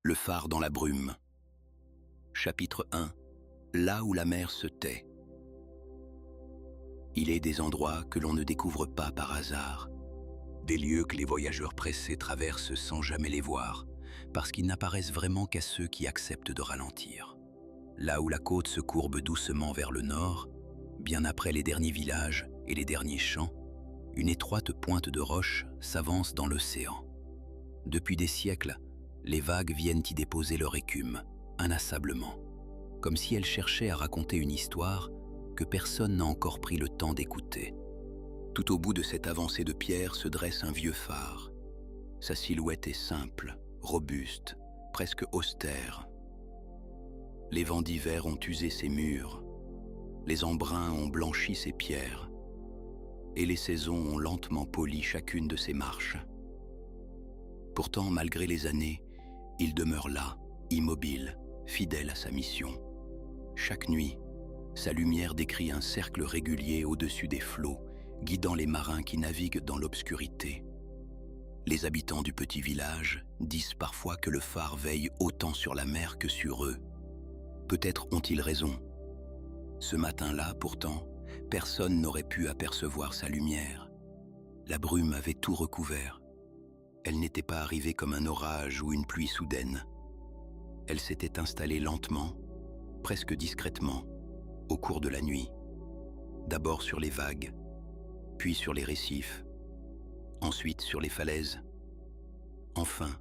Le phare dans la brume. Chapitre 1. Là où la mer se tait. Il est des endroits que l'on ne découvre pas par hasard. Des lieux que les voyageurs pressés traversent sans jamais les voir, parce qu'ils n'apparaissent vraiment qu'à ceux qui acceptent de ralentir. Là où la côte se courbe doucement vers le nord, bien après les derniers villages et les derniers champs, une étroite pointe de roche s'avance dans l'océan. Depuis des siècles, les vagues viennent y déposer leur écume, inlassablement, comme si elles cherchaient à raconter une histoire que personne n'a encore pris le temps d'écouter. Tout au bout de cette avancée de pierre se dresse un vieux phare. Sa silhouette est simple, robuste, presque austère. Les vents d'hiver ont usé ses murs, les embruns ont blanchi ses pierres, et les saisons ont lentement poli chacune de ses marches. Pourtant, malgré les années, il demeure là, immobile, fidèle à sa mission. Chaque nuit, sa lumière décrit un cercle régulier au-dessus des flots, guidant les marins qui naviguent dans l'obscurité. Les habitants du petit village disent parfois que le phare veille autant sur la mer que sur eux. Peut-être ont-ils raison. Ce matin-là, pourtant, personne n'aurait pu apercevoir sa lumière. La brume avait tout recouvert. Elle n'était pas arrivée comme un orage ou une pluie soudaine. Elle s'était installée lentement, presque discrètement, au cours de la nuit. D'abord sur les vagues, puis sur les récifs, ensuite sur les falaises. Enfin,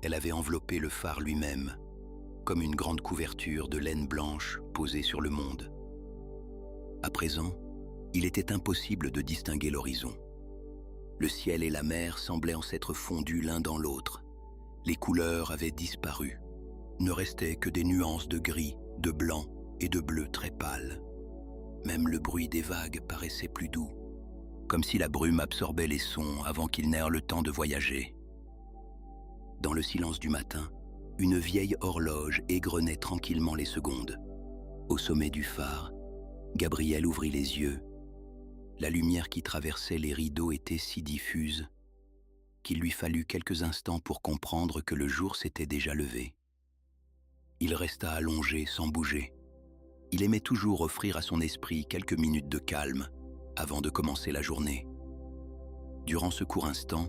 elle avait enveloppé le phare lui-même, comme une grande couverture de laine blanche posée sur le monde. À présent, il était impossible de distinguer l'horizon. Le ciel et la mer semblaient en s'être fondus l'un dans l'autre. Les couleurs avaient disparu. Ne restaient que des nuances de gris, de blanc et de bleu très pâles. Même le bruit des vagues paraissait plus doux, comme si la brume absorbait les sons avant qu'ils n'aient le temps de voyager. Dans le silence du matin, une vieille horloge égrenait tranquillement les secondes. Au sommet du phare, Gabriel ouvrit les yeux. La lumière qui traversait les rideaux était si diffuse qu'il lui fallut quelques instants pour comprendre que le jour s'était déjà levé. Il resta allongé sans bouger. Il aimait toujours offrir à son esprit quelques minutes de calme avant de commencer la journée. Durant ce court instant,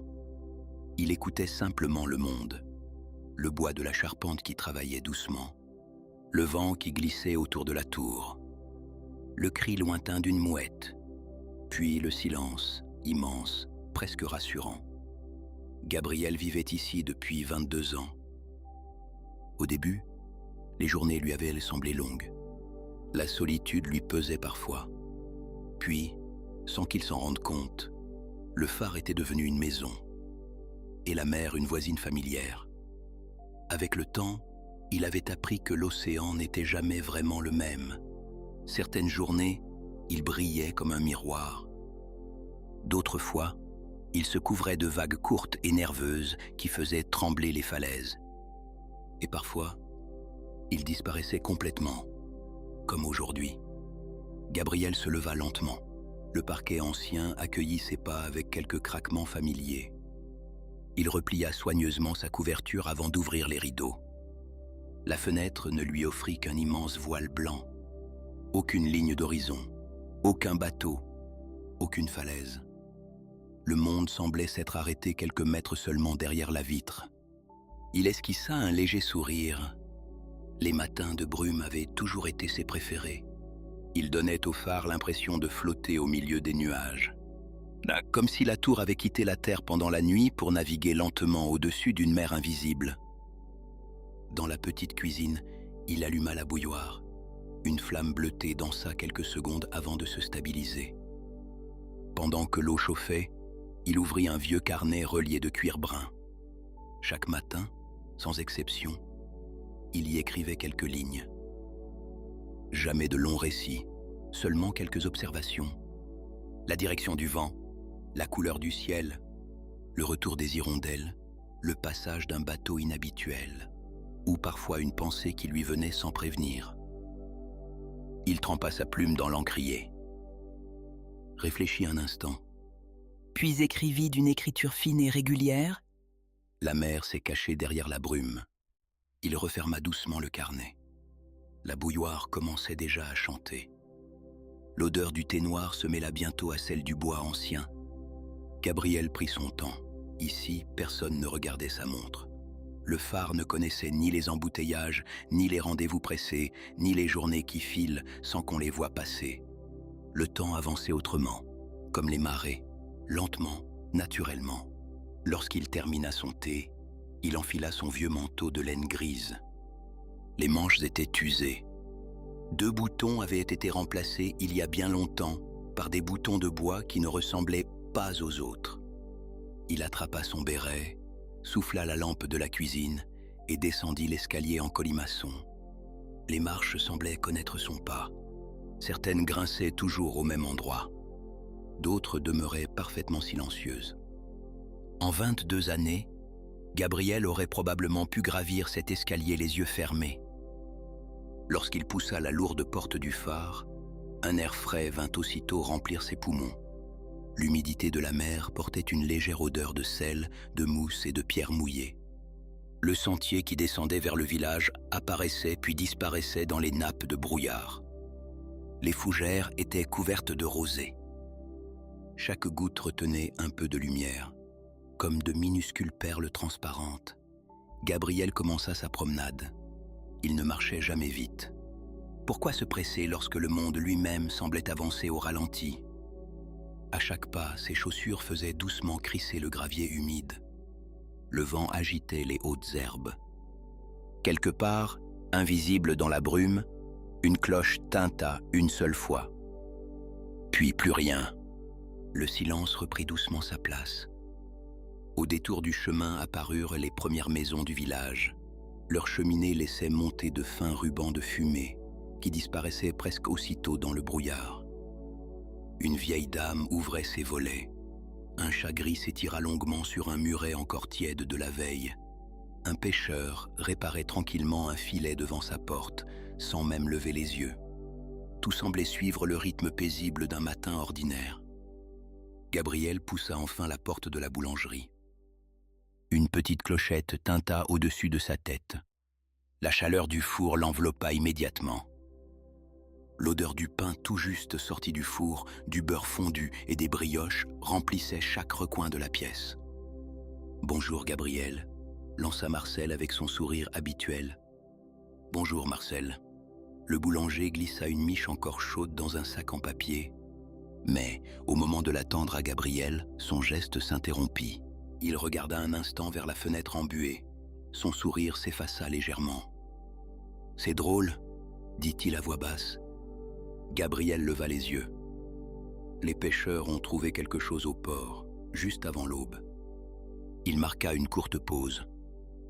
il écoutait simplement le monde, le bois de la charpente qui travaillait doucement, le vent qui glissait autour de la tour, le cri lointain d'une mouette, puis le silence, immense, presque rassurant. Gabriel vivait ici depuis 22 ans. Au début, les journées lui avaient semblé longues. La solitude lui pesait parfois. Puis, sans qu'il s'en rende compte, le phare était devenu une maison, et la mer une voisine familière. Avec le temps, il avait appris que l'océan n'était jamais vraiment le même. Certaines journées, il brillait comme un miroir. D'autres fois, il se couvrait de vagues courtes et nerveuses qui faisaient trembler les falaises. Et parfois, il disparaissait complètement, comme aujourd'hui. Gabriel se leva lentement. Le parquet ancien accueillit ses pas avec quelques craquements familiers. Il replia soigneusement sa couverture avant d'ouvrir les rideaux. La fenêtre ne lui offrit qu'un immense voile blanc. Aucune ligne d'horizon, aucun bateau, aucune falaise. Le monde semblait s'être arrêté quelques mètres seulement derrière la vitre. Il esquissa un léger sourire. Les matins de brume avaient toujours été ses préférés. Ils donnaient au phare l'impression de flotter au milieu des nuages. Comme si la tour avait quitté la terre pendant la nuit pour naviguer lentement au-dessus d'une mer invisible. Dans la petite cuisine, il alluma la bouilloire. Une flamme bleutée dansa quelques secondes avant de se stabiliser. Pendant que l'eau chauffait, il ouvrit un vieux carnet relié de cuir brun. Chaque matin, sans exception, il y écrivait quelques lignes. Jamais de longs récits, seulement quelques observations. La direction du vent, la couleur du ciel, le retour des hirondelles, le passage d'un bateau inhabituel, ou parfois une pensée qui lui venait sans prévenir. Il trempa sa plume dans l'encrier. Réfléchit un instant. Puis écrivit d'une écriture fine et régulière. La mer s'est cachée derrière la brume. Il referma doucement le carnet. La bouilloire commençait déjà à chanter. L'odeur du thé noir se mêla bientôt à celle du bois ancien. Gabriel prit son temps. Ici, personne ne regardait sa montre. Le phare ne connaissait ni les embouteillages, ni les rendez-vous pressés, ni les journées qui filent sans qu'on les voie passer. Le temps avançait autrement, comme les marées, lentement, naturellement. Lorsqu'il termina son thé, il enfila son vieux manteau de laine grise. Les manches étaient usées. 2 boutons avaient été remplacés il y a bien longtemps par des boutons de bois qui ne ressemblaient pas aux autres. Il attrapa son béret, souffla la lampe de la cuisine et descendit l'escalier en colimaçon. Les marches semblaient connaître son pas. Certaines grinçaient toujours au même endroit. D'autres demeuraient parfaitement silencieuses. En 22 années, Gabriel aurait probablement pu gravir cet escalier les yeux fermés. Lorsqu'il poussa la lourde porte du phare, un air frais vint aussitôt remplir ses poumons. L'humidité de la mer portait une légère odeur de sel, de mousse et de pierres mouillées. Le sentier qui descendait vers le village apparaissait puis disparaissait dans les nappes de brouillard. Les fougères étaient couvertes de rosée. Chaque goutte retenait un peu de lumière, comme de minuscules perles transparentes. Gabriel commença sa promenade. Il ne marchait jamais vite. Pourquoi se presser lorsque le monde lui-même semblait avancer au ralenti? À chaque pas, ses chaussures faisaient doucement crisser le gravier humide. Le vent agitait les hautes herbes. Quelque part, invisible dans la brume, une cloche tinta une seule fois. Puis plus rien. Le silence reprit doucement sa place. Au détour du chemin apparurent les premières maisons du village. Leurs cheminées laissaient monter de fins rubans de fumée qui disparaissaient presque aussitôt dans le brouillard. Une vieille dame ouvrait ses volets. Un chat gris s'étira longuement sur un muret encore tiède de la veille. Un pêcheur réparait tranquillement un filet devant sa porte, sans même lever les yeux. Tout semblait suivre le rythme paisible d'un matin ordinaire. Gabriel poussa enfin la porte de la boulangerie. Une petite clochette tinta au-dessus de sa tête. La chaleur du four l'enveloppa immédiatement. L'odeur du pain tout juste sorti du four, du beurre fondu et des brioches remplissait chaque recoin de la pièce. « Bonjour Gabriel », lança Marcel avec son sourire habituel. « Bonjour Marcel ». Le boulanger glissa une miche encore chaude dans un sac en papier. Mais, au moment de la tendre à Gabriel, son geste s'interrompit. Il regarda un instant vers la fenêtre embuée. Son sourire s'effaça légèrement. « C'est drôle », dit-il à voix basse. Gabriel leva les yeux. Les pêcheurs ont trouvé quelque chose au port, juste avant l'aube. Il marqua une courte pause.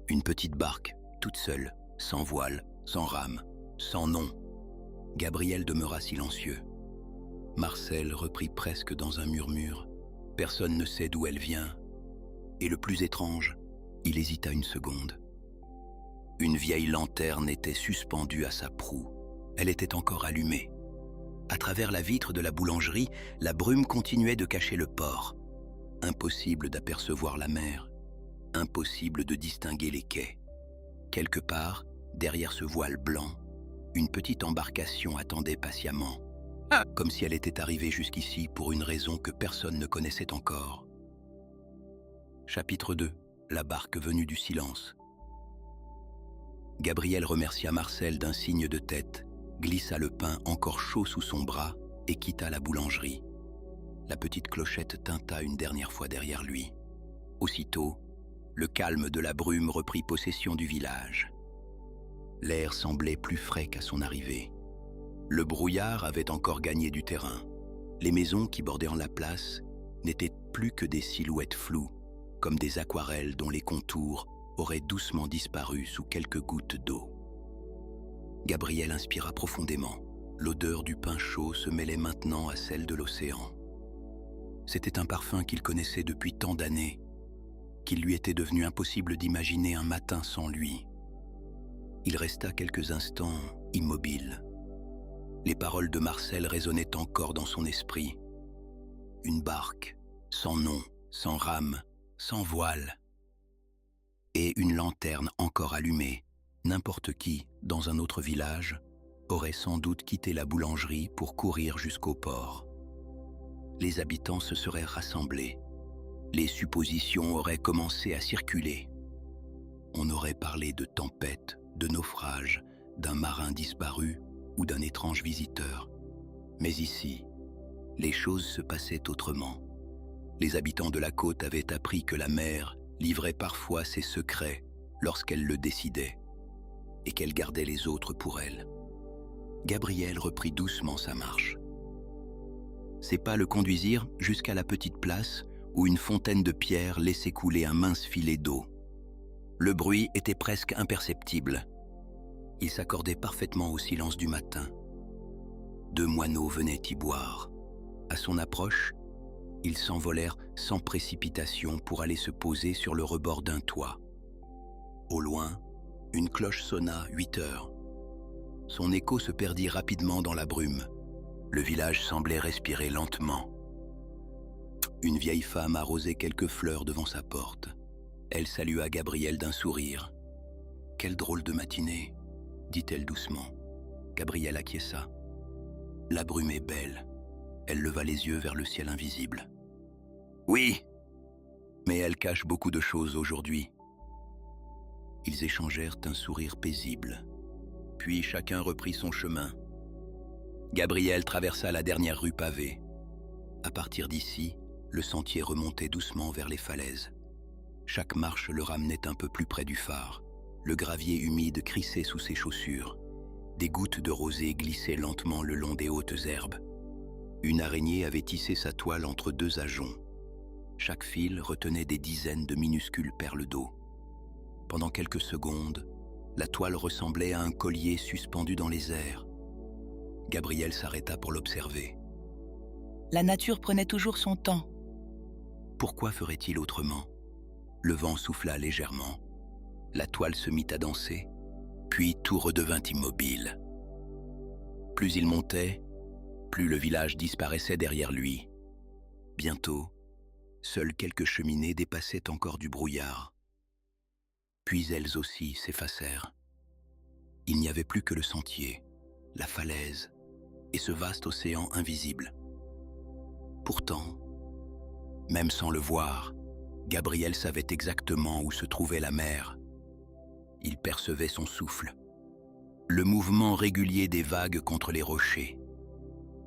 Une petite barque, toute seule, sans voile, sans rame, sans nom. Gabriel demeura silencieux. Marcel reprit presque dans un murmure. Personne ne sait d'où elle vient. Et le plus étrange, il hésita une seconde. Une vieille lanterne était suspendue à sa proue. Elle était encore allumée. À travers la vitre de la boulangerie, la brume continuait de cacher le port. Impossible d'apercevoir la mer. Impossible de distinguer les quais. Quelque part, derrière ce voile blanc, une petite embarcation attendait patiemment, comme si elle était arrivée jusqu'ici pour une raison que personne ne connaissait encore. Chapitre 2. La barque venue du silence. Gabriel remercia Marcel d'un signe de tête, glissa le pain encore chaud sous son bras et quitta la boulangerie. La petite clochette tinta une dernière fois derrière lui. Aussitôt, le calme de la brume reprit possession du village. L'air semblait plus frais qu'à son arrivée. Le brouillard avait encore gagné du terrain. Les maisons qui bordaient la place n'étaient plus que des silhouettes floues, comme des aquarelles dont les contours auraient doucement disparu sous quelques gouttes d'eau. Gabriel inspira profondément. L'odeur du pain chaud se mêlait maintenant à celle de l'océan. C'était un parfum qu'il connaissait depuis tant d'années, qu'il lui était devenu impossible d'imaginer un matin sans lui. Il resta quelques instants immobile. Les paroles de Marcel résonnaient encore dans son esprit. Une barque, sans nom, sans rame, sans voile. Et une lanterne encore allumée, N'importe qui, dans un autre village, aurait sans doute quitté la boulangerie pour courir jusqu'au port. Les habitants se seraient rassemblés. Les suppositions auraient commencé à circuler. On aurait parlé de tempête, de naufrage, d'un marin disparu ou d'un étrange visiteur. Mais ici, les choses se passaient autrement. Les habitants de la côte avaient appris que la mer livrait parfois ses secrets lorsqu'elle le décidait, et qu'elle gardait les autres pour elle. Gabriel reprit doucement sa marche. Ses pas le conduisirent jusqu'à la petite place où une fontaine de pierre laissait couler un mince filet d'eau. Le bruit était presque imperceptible. Il s'accordait parfaitement au silence du matin. 2 moineaux venaient y boire. À son approche, ils s'envolèrent sans précipitation pour aller se poser sur le rebord d'un toit. Au loin, une cloche sonna 8 heures. Son écho se perdit rapidement dans la brume. Le village semblait respirer lentement. Une vieille femme arrosait quelques fleurs devant sa porte. Elle salua Gabriel d'un sourire. « Quelle drôle de matinée !» dit-elle doucement. Gabriel acquiesça. « La brume est belle. » Elle leva les yeux vers le ciel invisible. « Oui, mais elle cache beaucoup de choses aujourd'hui. » Ils échangèrent un sourire paisible. Puis chacun reprit son chemin. Gabriel traversa la dernière rue pavée. À partir d'ici, le sentier remontait doucement vers les falaises. Chaque marche le ramenait un peu plus près du phare. Le gravier humide crissait sous ses chaussures. Des gouttes de rosée glissaient lentement le long des hautes herbes. Une araignée avait tissé sa toile entre 2 ajoncs. Chaque fil retenait des dizaines de minuscules perles d'eau. Pendant quelques secondes, la toile ressemblait à un collier suspendu dans les airs. Gabriel s'arrêta pour l'observer. La nature prenait toujours son temps. Pourquoi ferait-il autrement ? Le vent souffla légèrement. La toile se mit à danser, puis tout redevint immobile. Plus il montait, plus le village disparaissait derrière lui. Bientôt, seules quelques cheminées dépassaient encore du brouillard. Puis elles aussi s'effacèrent. Il n'y avait plus que le sentier, la falaise et ce vaste océan invisible. Pourtant, même sans le voir, Gabriel savait exactement où se trouvait la mer. Il percevait son souffle, le mouvement régulier des vagues contre les rochers,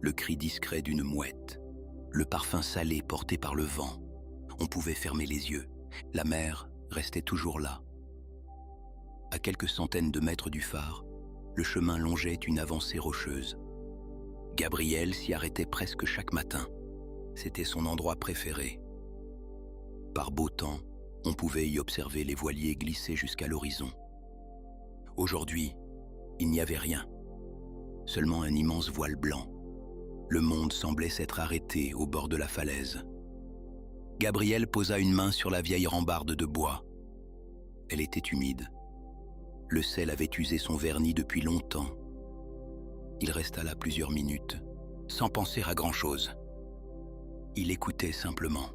le cri discret d'une mouette, le parfum salé porté par le vent. On pouvait fermer les yeux. La mer restait toujours là. À quelques centaines de mètres du phare, le chemin longeait une avancée rocheuse. Gabriel s'y arrêtait presque chaque matin. C'était son endroit préféré. Par beau temps, on pouvait y observer les voiliers glisser jusqu'à l'horizon. Aujourd'hui, il n'y avait rien. Seulement un immense voile blanc. Le monde semblait s'être arrêté au bord de la falaise. Gabriel posa une main sur la vieille rambarde de bois. Elle était humide. Le sel avait usé son vernis depuis longtemps. Il resta là plusieurs minutes, sans penser à grand-chose. Il écoutait simplement.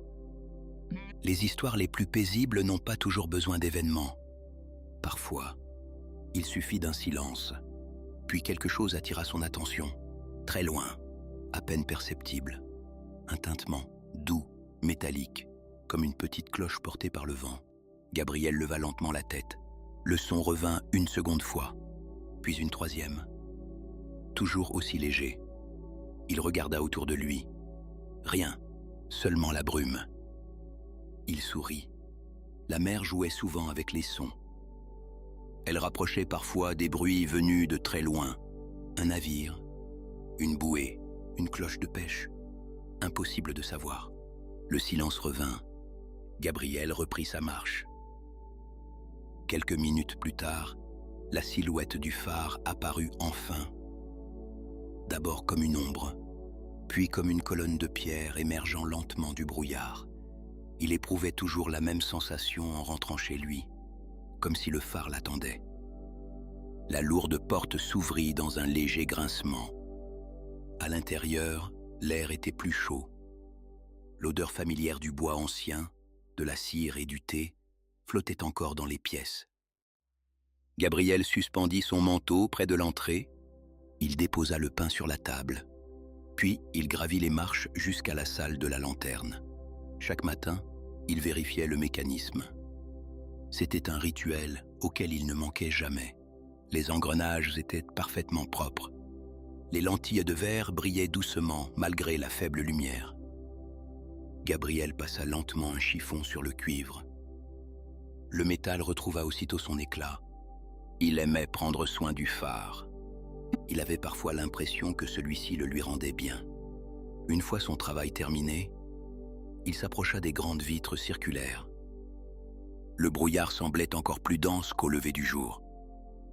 Les histoires les plus paisibles n'ont pas toujours besoin d'événements. Parfois, il suffit d'un silence, puis quelque chose attira son attention, très loin, à peine perceptible. Un tintement, doux, métallique, comme une petite cloche portée par le vent. Gabriel leva lentement la tête. Le son revint une seconde fois, puis une troisième. Toujours aussi léger. Il regarda autour de lui. Rien, seulement la brume. Il sourit. La mer jouait souvent avec les sons. Elle rapprochait parfois des bruits venus de très loin. Un navire, une bouée, une cloche de pêche. Impossible de savoir. Le silence revint. Gabriel reprit sa marche. Quelques minutes plus tard, la silhouette du phare apparut enfin. D'abord comme une ombre, puis comme une colonne de pierre émergeant lentement du brouillard. Il éprouvait toujours la même sensation en rentrant chez lui, comme si le phare l'attendait. La lourde porte s'ouvrit dans un léger grincement. À l'intérieur, l'air était plus chaud. L'odeur familière du bois ancien, de la cire et du thé, flottait encore dans les pièces. Gabriel suspendit son manteau près de l'entrée. Il déposa le pain sur la table. Puis, il gravit les marches jusqu'à la salle de la lanterne. Chaque matin, il vérifiait le mécanisme. C'était un rituel auquel il ne manquait jamais. Les engrenages étaient parfaitement propres. Les lentilles de verre brillaient doucement malgré la faible lumière. Gabriel passa lentement un chiffon sur le cuivre. Le métal retrouva aussitôt son éclat. Il aimait prendre soin du phare. Il avait parfois l'impression que celui-ci le lui rendait bien. Une fois son travail terminé, il s'approcha des grandes vitres circulaires. Le brouillard semblait encore plus dense qu'au lever du jour.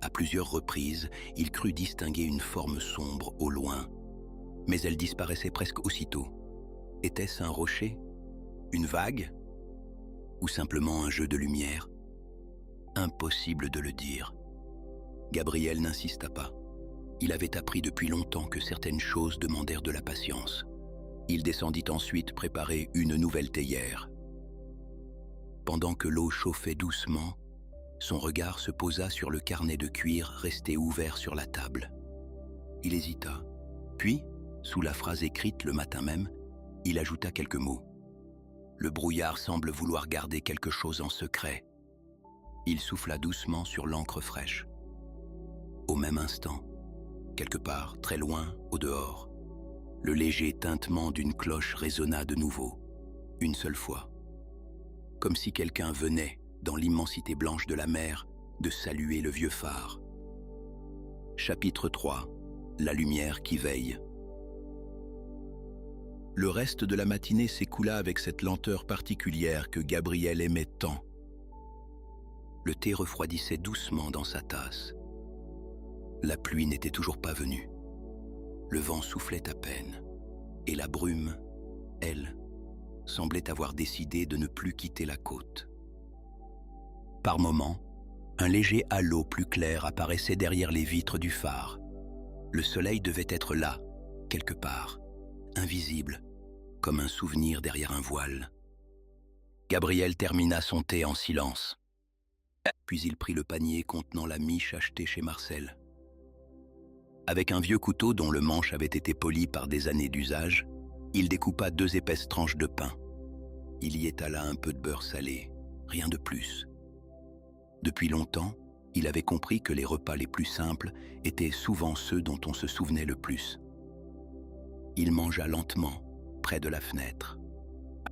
À plusieurs reprises, il crut distinguer une forme sombre au loin, mais elle disparaissait presque aussitôt. Était-ce un rocher? Une vague? Ou simplement un jeu de lumière? Impossible de le dire. Gabriel n'insista pas. Il avait appris depuis longtemps que certaines choses demandèrent de la patience. Il descendit ensuite préparer une nouvelle théière. Pendant que l'eau chauffait doucement, son regard se posa sur le carnet de cuir resté ouvert sur la table. Il hésita. Puis, sous la phrase écrite le matin même, il ajouta quelques mots. Le brouillard semble vouloir garder quelque chose en secret. Il souffla doucement sur l'encre fraîche. Au même instant, quelque part, très loin, au dehors, le léger tintement d'une cloche résonna de nouveau, une seule fois. Comme si quelqu'un venait, dans l'immensité blanche de la mer, de saluer le vieux phare. Chapitre 3. La lumière qui veille. Le reste de la matinée s'écoula avec cette lenteur particulière que Gabriel aimait tant. Le thé refroidissait doucement dans sa tasse. La pluie n'était toujours pas venue. Le vent soufflait à peine, et la brume, elle, semblait avoir décidé de ne plus quitter la côte. Par moments, un léger halo plus clair apparaissait derrière les vitres du phare. Le soleil devait être là, quelque part, invisible, comme un souvenir derrière un voile. Gabriel termina son thé en silence. Puis il prit le panier contenant la miche achetée chez Marcel. Avec un vieux couteau dont le manche avait été poli par des années d'usage, il découpa 2 épaisses tranches de pain. Il y étala un peu de beurre salé, rien de plus. Depuis longtemps, il avait compris que les repas les plus simples étaient souvent ceux dont on se souvenait le plus. Il mangea lentement, près de la fenêtre.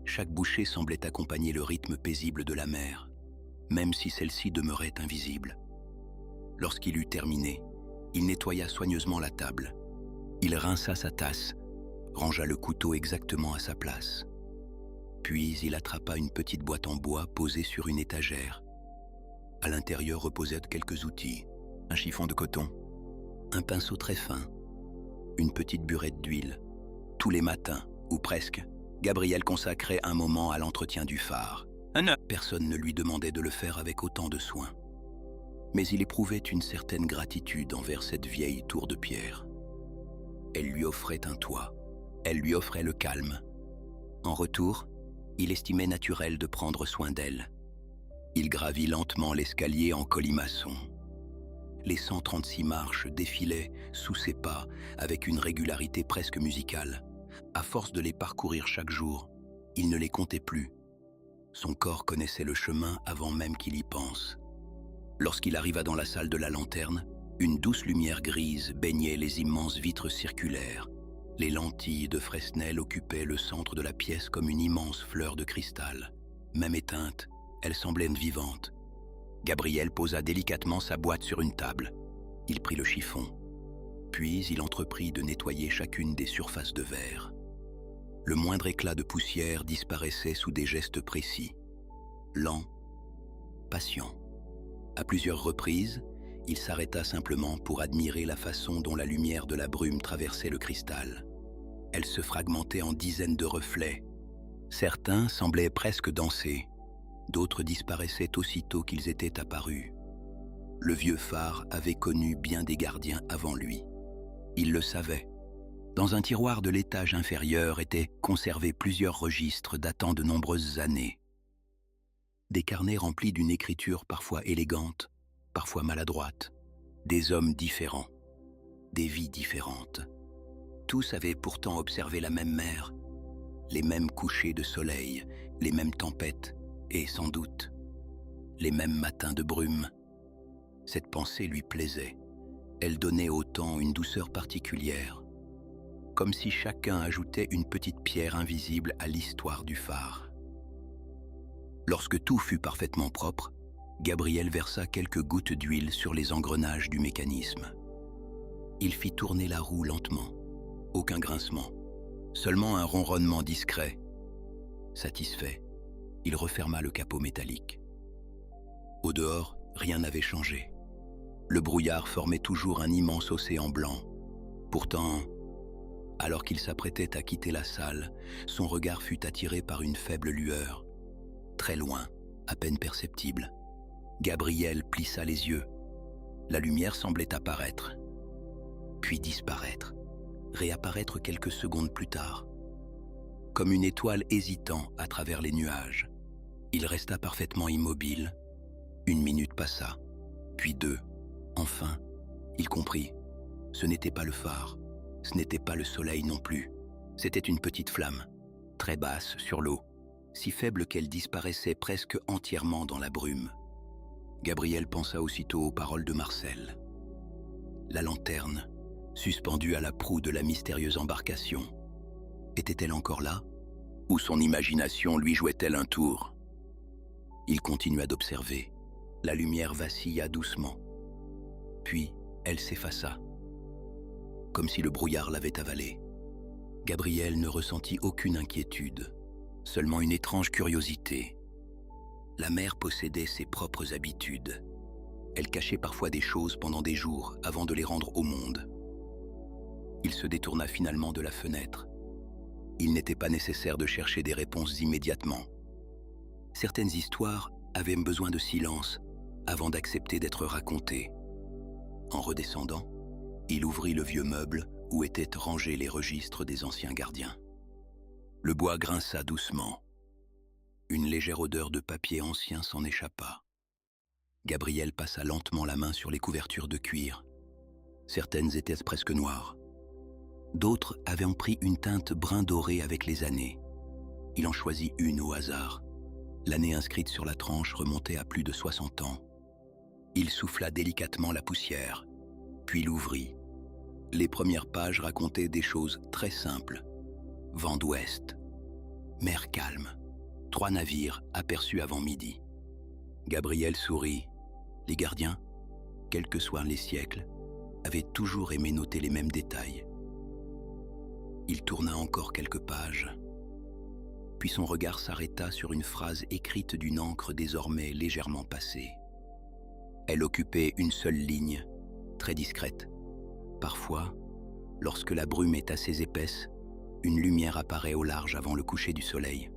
Chaque bouchée semblait accompagner le rythme paisible de la mer, même si celle-ci demeurait invisible. Lorsqu'il eut terminé, il nettoya soigneusement la table. Il rinça sa tasse, rangea le couteau exactement à sa place. Puis il attrapa une petite boîte en bois posée sur une étagère. À l'intérieur reposaient quelques outils, un chiffon de coton, un pinceau très fin, une petite burette d'huile. Tous les matins, ou presque, Gabriel consacrait un moment à l'entretien du phare. Personne ne lui demandait de le faire avec autant de soin. Mais il éprouvait une certaine gratitude envers cette vieille tour de pierre. Elle lui offrait un toit, elle lui offrait le calme. En retour, il estimait naturel de prendre soin d'elle. Il gravit lentement l'escalier en colimaçon. Les 136 marches défilaient sous ses pas avec une régularité presque musicale. À force de les parcourir chaque jour, il ne les comptait plus. Son corps connaissait le chemin avant même qu'il y pense. Lorsqu'il arriva dans la salle de la lanterne, une douce lumière grise baignait les immenses vitres circulaires. Les lentilles de Fresnel occupaient le centre de la pièce comme une immense fleur de cristal. Même éteinte, elle semblait vivante. Gabriel posa délicatement sa boîte sur une table. Il prit le chiffon. Puis il entreprit de nettoyer chacune des surfaces de verre. Le moindre éclat de poussière disparaissait sous des gestes précis. Lent, patient. À plusieurs reprises, il s'arrêta simplement pour admirer la façon dont la lumière de la brume traversait le cristal. Elle se fragmentait en dizaines de reflets. Certains semblaient presque danser, d'autres disparaissaient aussitôt qu'ils étaient apparus. Le vieux phare avait connu bien des gardiens avant lui. Il le savait. Dans un tiroir de l'étage inférieur étaient conservés plusieurs registres datant de nombreuses années. Des carnets remplis d'une écriture parfois élégante, parfois maladroites, des hommes différents, des vies différentes. Tous avaient pourtant observé la même mer, les mêmes couchers de soleil, les mêmes tempêtes et, sans doute, les mêmes matins de brume. Cette pensée lui plaisait. Elle donnait au temps une douceur particulière, comme si chacun ajoutait une petite pierre invisible à l'histoire du phare. Lorsque tout fut parfaitement propre, Gabriel versa quelques gouttes d'huile sur les engrenages du mécanisme. Il fit tourner la roue lentement, aucun grincement, seulement un ronronnement discret. Satisfait, il referma le capot métallique. Au dehors, rien n'avait changé. Le brouillard formait toujours un immense océan blanc. Pourtant, alors qu'il s'apprêtait à quitter la salle, son regard fut attiré par une faible lueur. Très loin, à peine perceptible, Gabriel plissa les yeux. La lumière semblait apparaître, puis disparaître, réapparaître quelques secondes plus tard. Comme une étoile hésitant à travers les nuages, il resta parfaitement immobile. Une minute passa, puis deux. Enfin, il comprit. Ce n'était pas le phare, ce n'était pas le soleil non plus. C'était une petite flamme, très basse sur l'eau, si faible qu'elle disparaissait presque entièrement dans la brume. Gabriel pensa aussitôt aux paroles de Marcel. La lanterne, suspendue à la proue de la mystérieuse embarcation, était-elle encore là? Ou son imagination lui jouait-elle un tour? Il continua d'observer. La lumière vacilla doucement. Puis, elle s'effaça, comme si le brouillard l'avait avalée. Gabriel ne ressentit aucune inquiétude, seulement une étrange curiosité. La mer possédait ses propres habitudes. Elle cachait parfois des choses pendant des jours avant de les rendre au monde. Il se détourna finalement de la fenêtre. Il n'était pas nécessaire de chercher des réponses immédiatement. Certaines histoires avaient besoin de silence avant d'accepter d'être racontées. En redescendant, il ouvrit le vieux meuble où étaient rangés les registres des anciens gardiens. Le bois grinça doucement. Une légère odeur de papier ancien s'en échappa. Gabriel passa lentement la main sur les couvertures de cuir. Certaines étaient presque noires. D'autres avaient pris une teinte brun doré avec les années. Il en choisit une au hasard. L'année inscrite sur la tranche remontait à plus de 60 ans. Il souffla délicatement la poussière, puis l'ouvrit. Les premières pages racontaient des choses très simples. Vent d'ouest, mer calme, 3 navires aperçus avant midi. Gabriel sourit. Les gardiens, quels que soient les siècles, avaient toujours aimé noter les mêmes détails. Il tourna encore quelques pages. Puis son regard s'arrêta sur une phrase écrite d'une encre désormais légèrement passée. Elle occupait une seule ligne, très discrète. Parfois, lorsque la brume est assez épaisse, une lumière apparaît au large avant le coucher du soleil.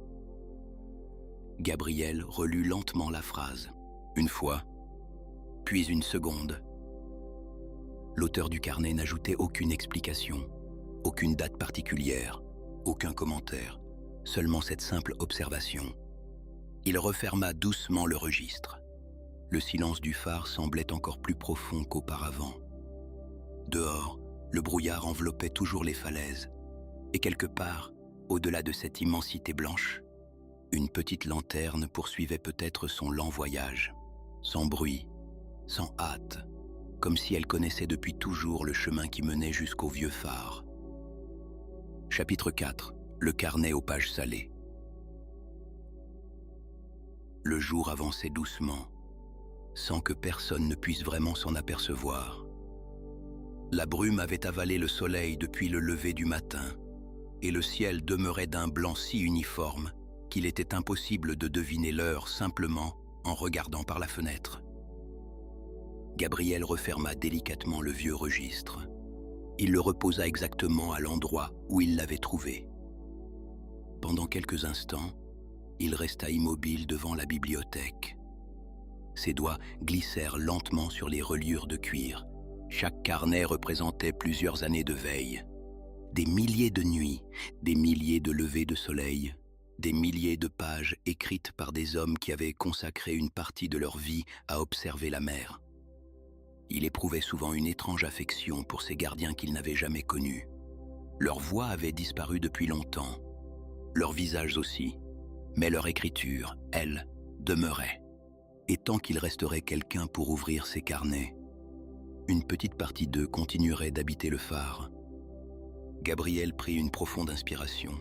Gabriel relut lentement la phrase, une fois, puis une seconde. L'auteur du carnet n'ajoutait aucune explication, aucune date particulière, aucun commentaire, seulement cette simple observation. Il referma doucement le registre. Le silence du phare semblait encore plus profond qu'auparavant. Dehors, le brouillard enveloppait toujours les falaises, et quelque part, au-delà de cette immensité blanche, une petite lanterne poursuivait peut-être son lent voyage, sans bruit, sans hâte, comme si elle connaissait depuis toujours le chemin qui menait jusqu'au vieux phare. Chapitre 4. Le carnet aux pages salées. Le jour avançait doucement, sans que personne ne puisse vraiment s'en apercevoir. La brume avait avalé le soleil depuis le lever du matin, et le ciel demeurait d'un blanc si uniforme qu'il était impossible de deviner l'heure simplement en regardant par la fenêtre. Gabriel referma délicatement le vieux registre. Il le reposa exactement à l'endroit où il l'avait trouvé. Pendant quelques instants, il resta immobile devant la bibliothèque. Ses doigts glissèrent lentement sur les reliures de cuir. Chaque carnet représentait plusieurs années de veille. Des milliers de nuits, des milliers de levées de soleil, des milliers de pages écrites par des hommes qui avaient consacré une partie de leur vie à observer la mer. Il éprouvait souvent une étrange affection pour ces gardiens qu'il n'avait jamais connus. Leur voix avait disparu depuis longtemps, leurs visages aussi, mais leur écriture, elle, demeurait. Et tant qu'il resterait quelqu'un pour ouvrir ses carnets, une petite partie d'eux continuerait d'habiter le phare. Gabriel prit une profonde inspiration.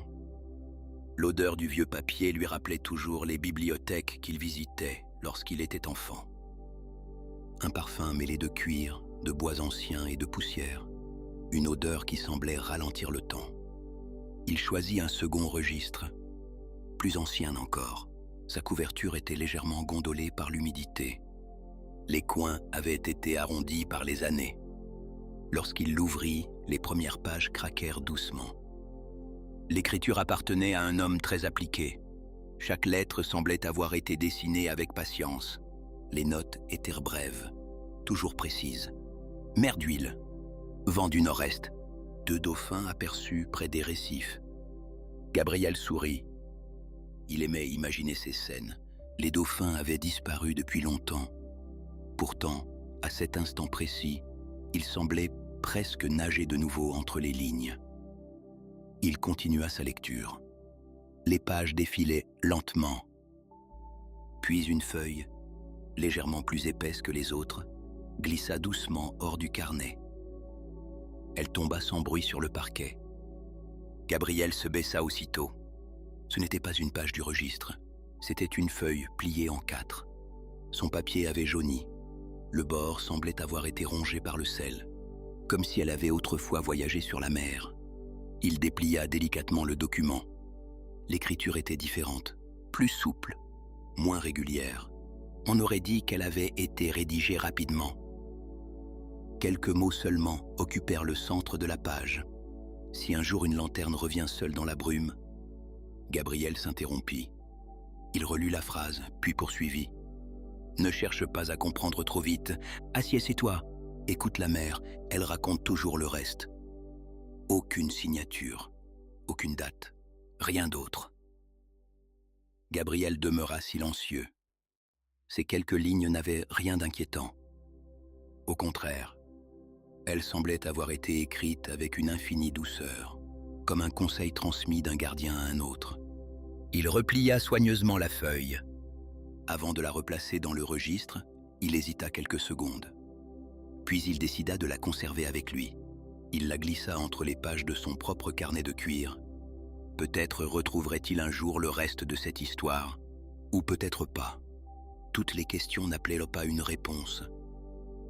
L'odeur du vieux papier lui rappelait toujours les bibliothèques qu'il visitait lorsqu'il était enfant. Un parfum mêlé de cuir, de bois anciens et de poussière, une odeur qui semblait ralentir le temps. Il choisit un second registre, plus ancien encore. Sa couverture était légèrement gondolée par l'humidité. Les coins avaient été arrondis par les années. Lorsqu'il l'ouvrit, les premières pages craquèrent doucement. L'écriture appartenait à un homme très appliqué. Chaque lettre semblait avoir été dessinée avec patience. Les notes étaient brèves, toujours précises. Mer d'huile, vent du nord-est, 2 dauphins aperçus près des récifs. Gabriel sourit. Il aimait imaginer ces scènes. Les dauphins avaient disparu depuis longtemps. Pourtant, à cet instant précis, il semblait presque nager de nouveau entre les lignes. Il continua sa lecture. Les pages défilaient lentement. Puis une feuille, légèrement plus épaisse que les autres, glissa doucement hors du carnet. Elle tomba sans bruit sur le parquet. Gabriel se baissa aussitôt. Ce n'était pas une page du registre, c'était une feuille pliée en 4. Son papier avait jauni. Le bord semblait avoir été rongé par le sel, comme si elle avait autrefois voyagé sur la mer. Il déplia délicatement le document. L'écriture était différente, plus souple, moins régulière. On aurait dit qu'elle avait été rédigée rapidement. Quelques mots seulement occupèrent le centre de la page. Si un jour une lanterne revient seule dans la brume, Gabriel s'interrompit. Il relut la phrase, puis poursuivit. « Ne cherche pas à comprendre trop vite. Assieds-toi. Écoute la mer, elle raconte toujours le reste. » Aucune signature, aucune date, rien d'autre. Gabriel demeura silencieux. Ces quelques lignes n'avaient rien d'inquiétant. Au contraire, elles semblaient avoir été écrites avec une infinie douceur, comme un conseil transmis d'un gardien à un autre. Il replia soigneusement la feuille. Avant de la replacer dans le registre, il hésita quelques secondes. Puis il décida de la conserver avec lui. Il la glissa entre les pages de son propre carnet de cuir. Peut-être retrouverait-il un jour le reste de cette histoire, ou peut-être pas. Toutes les questions n'appelaient pas une réponse.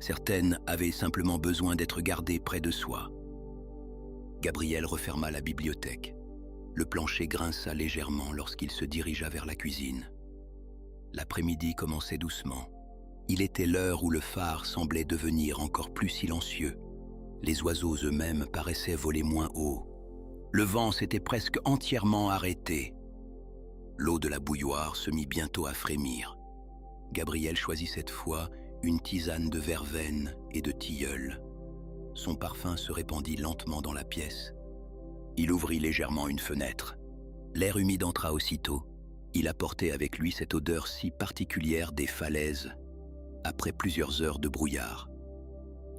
Certaines avaient simplement besoin d'être gardées près de soi. Gabriel referma la bibliothèque. Le plancher grinça légèrement lorsqu'il se dirigea vers la cuisine. L'après-midi commençait doucement. Il était l'heure où le phare semblait devenir encore plus silencieux. Les oiseaux eux-mêmes paraissaient voler moins haut. Le vent s'était presque entièrement arrêté. L'eau de la bouilloire se mit bientôt à frémir. Gabriel choisit cette fois une tisane de verveine et de tilleul. Son parfum se répandit lentement dans la pièce. Il ouvrit légèrement une fenêtre. L'air humide entra aussitôt. Il apportait avec lui cette odeur si particulière des falaises, après plusieurs heures de brouillard.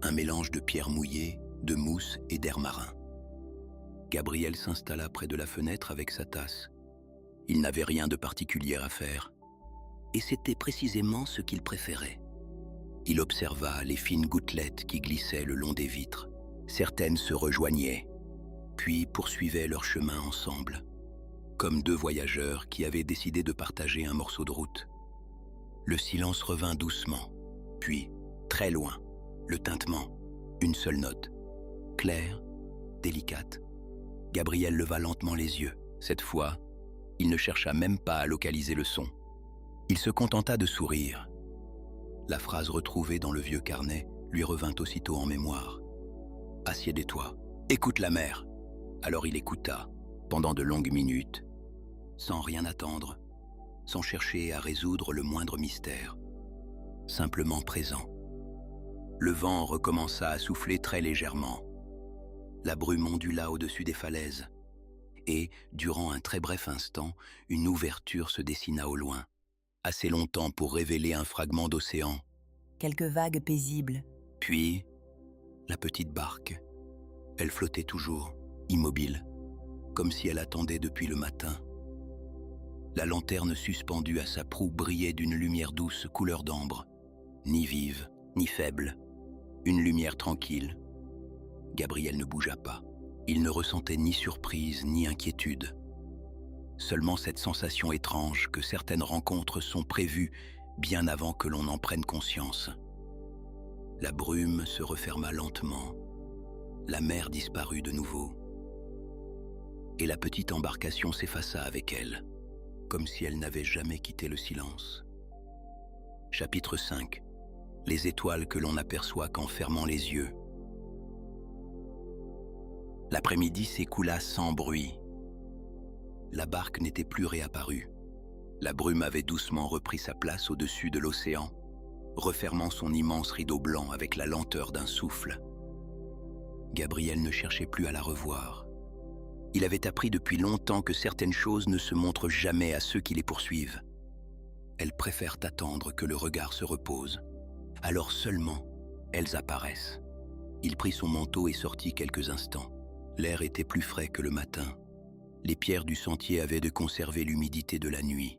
Un mélange de pierres mouillées, de mousse et d'air marin. Gabriel s'installa près de la fenêtre avec sa tasse. Il n'avait rien de particulier à faire. Et c'était précisément ce qu'il préférait. Il observa les fines gouttelettes qui glissaient le long des vitres. Certaines se rejoignaient, puis poursuivaient leur chemin ensemble, comme 2 voyageurs qui avaient décidé de partager un morceau de route. Le silence revint doucement, puis, très loin, le tintement, une seule note, claire, délicate. Gabriel leva lentement les yeux. Cette fois, il ne chercha même pas à localiser le son. Il se contenta de sourire. La phrase retrouvée dans le vieux carnet lui revint aussitôt en mémoire. « Assieds-toi, écoute la mer !» Alors il écouta, pendant de longues minutes, sans rien attendre, sans chercher à résoudre le moindre mystère, simplement présent. Le vent recommença à souffler très légèrement. La brume ondula au-dessus des falaises. Et, durant un très bref instant, une ouverture se dessina au loin, assez longtemps pour révéler un fragment d'océan. Quelques vagues paisibles, Puis, la petite barque. Elle flottait toujours, immobile, comme si elle attendait depuis le matin. La lanterne suspendue à sa proue brillait d'une lumière douce couleur d'ambre, ni vive, ni faible, une lumière tranquille. Gabriel ne bougea pas. Il ne ressentait ni surprise ni inquiétude. Seulement cette sensation étrange que certaines rencontres sont prévues bien avant que l'on en prenne conscience. La brume se referma lentement. La mer disparut de nouveau. Et la petite embarcation s'effaça avec elle, comme si elle n'avait jamais quitté le silence. Chapitre 5. Les étoiles que l'on n'aperçoit qu'en fermant les yeux. L'après-midi s'écoula sans bruit. La barque n'était plus réapparue. La brume avait doucement repris sa place au-dessus de l'océan, refermant son immense rideau blanc avec la lenteur d'un souffle. Gabriel ne cherchait plus à la revoir. Il avait appris depuis longtemps que certaines choses ne se montrent jamais à ceux qui les poursuivent. Elles préfèrent attendre que le regard se repose. Alors seulement, elles apparaissent. Il prit son manteau et sortit quelques instants. L'air était plus frais que le matin. Les pierres du sentier avaient de conserver l'humidité de la nuit.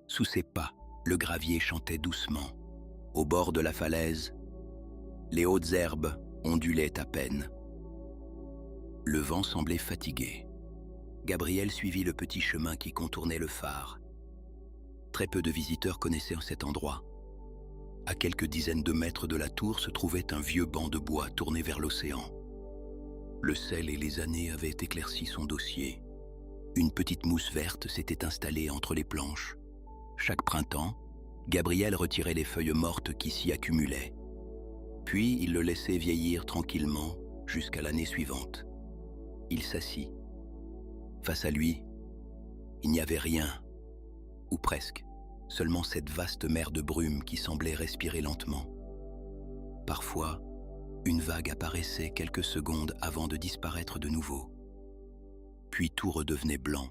Sous ses pas, le gravier chantait doucement. Au bord de la falaise, les hautes herbes ondulaient à peine. Le vent semblait fatigué. Gabriel suivit le petit chemin qui contournait le phare. Très peu de visiteurs connaissaient cet endroit. À quelques dizaines de mètres de la tour se trouvait un vieux banc de bois tourné vers l'océan. Le sel et les années avaient éclairci son dossier. Une petite mousse verte s'était installée entre les planches. Chaque printemps, Gabriel retirait les feuilles mortes qui s'y accumulaient. Puis il le laissait vieillir tranquillement jusqu'à l'année suivante. Il s'assit. Face à lui, il n'y avait rien, ou presque, seulement cette vaste mer de brume qui semblait respirer lentement. Parfois, une vague apparaissait quelques secondes avant de disparaître de nouveau. Puis tout redevenait blanc.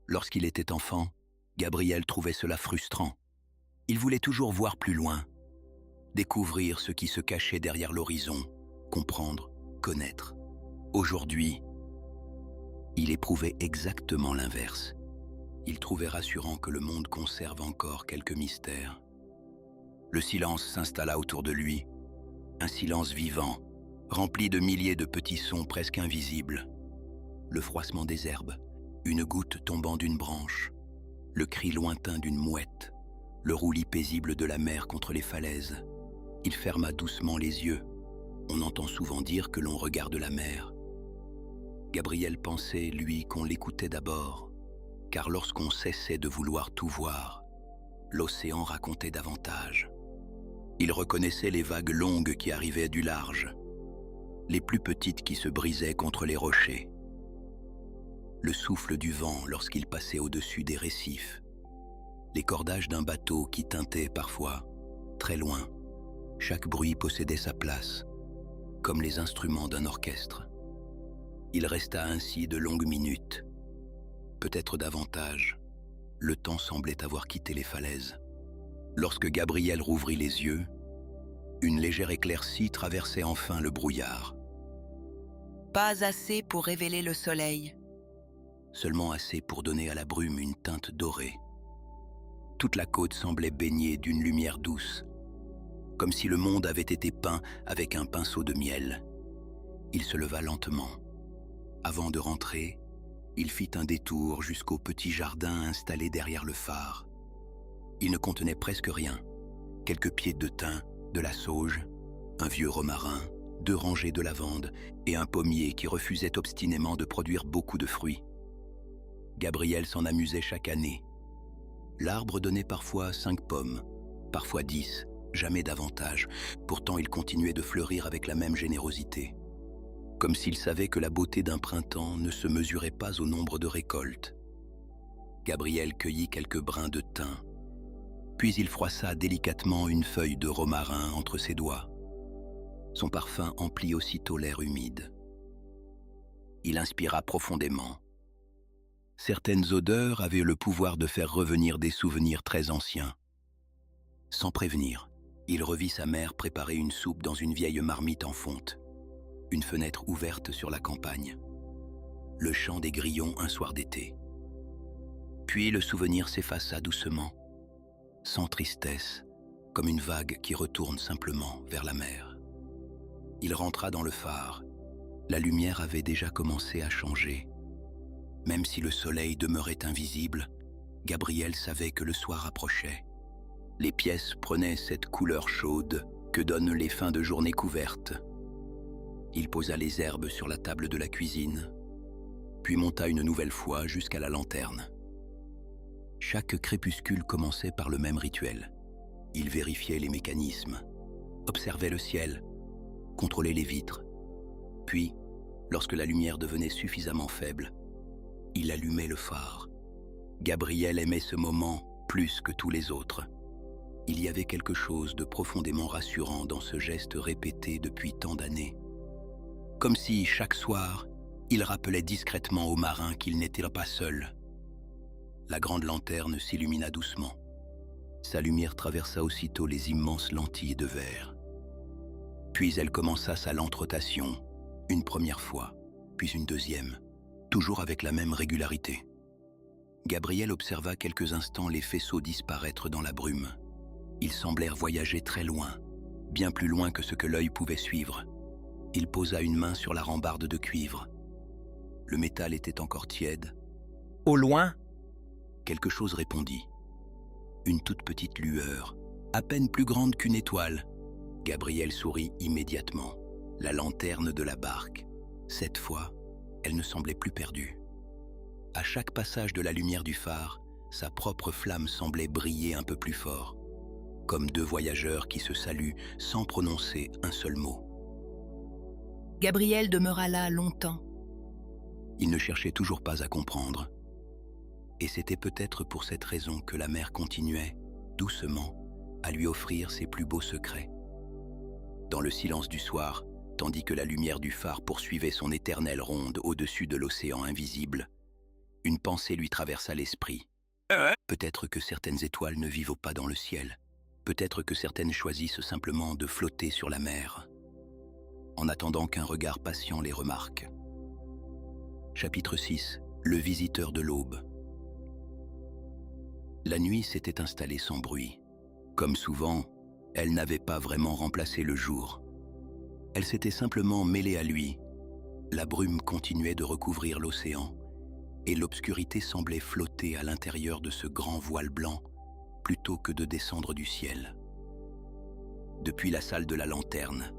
Lorsqu'il était enfant, Gabriel trouvait cela frustrant. Il voulait toujours voir plus loin, découvrir ce qui se cachait derrière l'horizon, comprendre, connaître. Aujourd'hui, il éprouvait exactement l'inverse. Il trouvait rassurant que le monde conserve encore quelques mystères. Le silence s'installa autour de lui, un silence vivant, rempli de milliers de petits sons presque invisibles. Le froissement des herbes, une goutte tombant d'une branche, le cri lointain d'une mouette, le roulis paisible de la mer contre les falaises. Il ferma doucement les yeux. On entend souvent dire que l'on regarde la mer. Gabriel pensait, lui, qu'on l'écoutait d'abord, car lorsqu'on cessait de vouloir tout voir, l'océan racontait davantage. Il reconnaissait les vagues longues qui arrivaient du large, les plus petites qui se brisaient contre les rochers, le souffle du vent lorsqu'il passait au-dessus des récifs, les cordages d'un bateau qui tintaient parfois, très loin. Chaque bruit possédait sa place, comme les instruments d'un orchestre. Il resta ainsi de longues minutes, peut-être davantage. Le temps semblait avoir quitté les falaises. Lorsque Gabriel rouvrit les yeux, une légère éclaircie traversait enfin le brouillard. Pas assez pour révéler le soleil. Seulement assez pour donner à la brume une teinte dorée. Toute la côte semblait baignée d'une lumière douce, comme si le monde avait été peint avec un pinceau de miel. Il se leva lentement. Avant de rentrer, il fit un détour jusqu'au petit jardin installé derrière le phare. Il ne contenait presque rien. Quelques pieds de thym, de la sauge, un vieux romarin, 2 rangées de lavande et un pommier qui refusait obstinément de produire beaucoup de fruits. Gabriel s'en amusait chaque année. L'arbre donnait parfois 5 pommes, parfois 10, jamais davantage. Pourtant, il continuait de fleurir avec la même générosité. Comme s'il savait que la beauté d'un printemps ne se mesurait pas au nombre de récoltes. Gabriel cueillit quelques brins de thym, puis il froissa délicatement une feuille de romarin entre ses doigts. Son parfum emplit aussitôt l'air humide. Il inspira profondément. Certaines odeurs avaient le pouvoir de faire revenir des souvenirs très anciens. Sans prévenir, Il revit sa mère préparer une soupe dans une vieille marmite en fonte, une fenêtre ouverte sur la campagne, le chant des grillons un soir d'été. Puis le souvenir s'effaça doucement, sans tristesse, comme une vague qui retourne simplement vers la mer. Il rentra dans le phare. La lumière avait déjà commencé à changer. Même si le soleil demeurait invisible, Gabriel savait que le soir approchait. Les pièces prenaient cette couleur chaude que donnent les fins de journée couvertes. Il posa les herbes sur la table de la cuisine, puis monta une nouvelle fois jusqu'à la lanterne. Chaque crépuscule commençait par le même rituel. Il vérifiait les mécanismes, observait le ciel, contrôlait les vitres. Puis, lorsque la lumière devenait suffisamment faible, il allumait le phare. Gabriel aimait ce moment plus que tous les autres. Il y avait quelque chose de profondément rassurant dans ce geste répété depuis tant d'années. Comme si, chaque soir, il rappelait discrètement aux marins qu'il n'était pas seul. La grande lanterne s'illumina doucement. Sa lumière traversa aussitôt les immenses lentilles de verre. Puis elle commença sa lente rotation, une première fois, puis une deuxième, toujours avec la même régularité. Gabriel observa quelques instants les faisceaux disparaître dans la brume. Ils semblèrent voyager très loin, bien plus loin que ce que l'œil pouvait suivre. Il posa une main sur la rambarde de cuivre. Le métal était encore tiède. Au loin, quelque chose répondit. Une toute petite lueur, à peine plus grande qu'une étoile. Gabriel sourit immédiatement. La lanterne de la barque. Cette fois, elle ne semblait plus perdue. À chaque passage de la lumière du phare, sa propre flamme semblait briller un peu plus fort, comme deux voyageurs qui se saluent sans prononcer un seul mot. Gabriel demeura là longtemps. Il ne cherchait toujours pas à comprendre. Et c'était peut-être pour cette raison que la mer continuait, doucement, à lui offrir ses plus beaux secrets. Dans le silence du soir, tandis que la lumière du phare poursuivait son éternelle ronde au-dessus de l'océan invisible, une pensée lui traversa l'esprit. Peut-être que certaines étoiles ne vivent pas dans le ciel. Peut-être que certaines choisissent simplement de flotter sur la mer, en attendant qu'un regard patient les remarque. Chapitre 6. Le visiteur de l'aube. La nuit s'était installée sans bruit. Comme souvent, elle n'avait pas vraiment remplacé le jour. Elle s'était simplement mêlée à lui. La brume continuait de recouvrir l'océan, et l'obscurité semblait flotter à l'intérieur de ce grand voile blanc, plutôt que de descendre du ciel. Depuis la salle de la lanterne,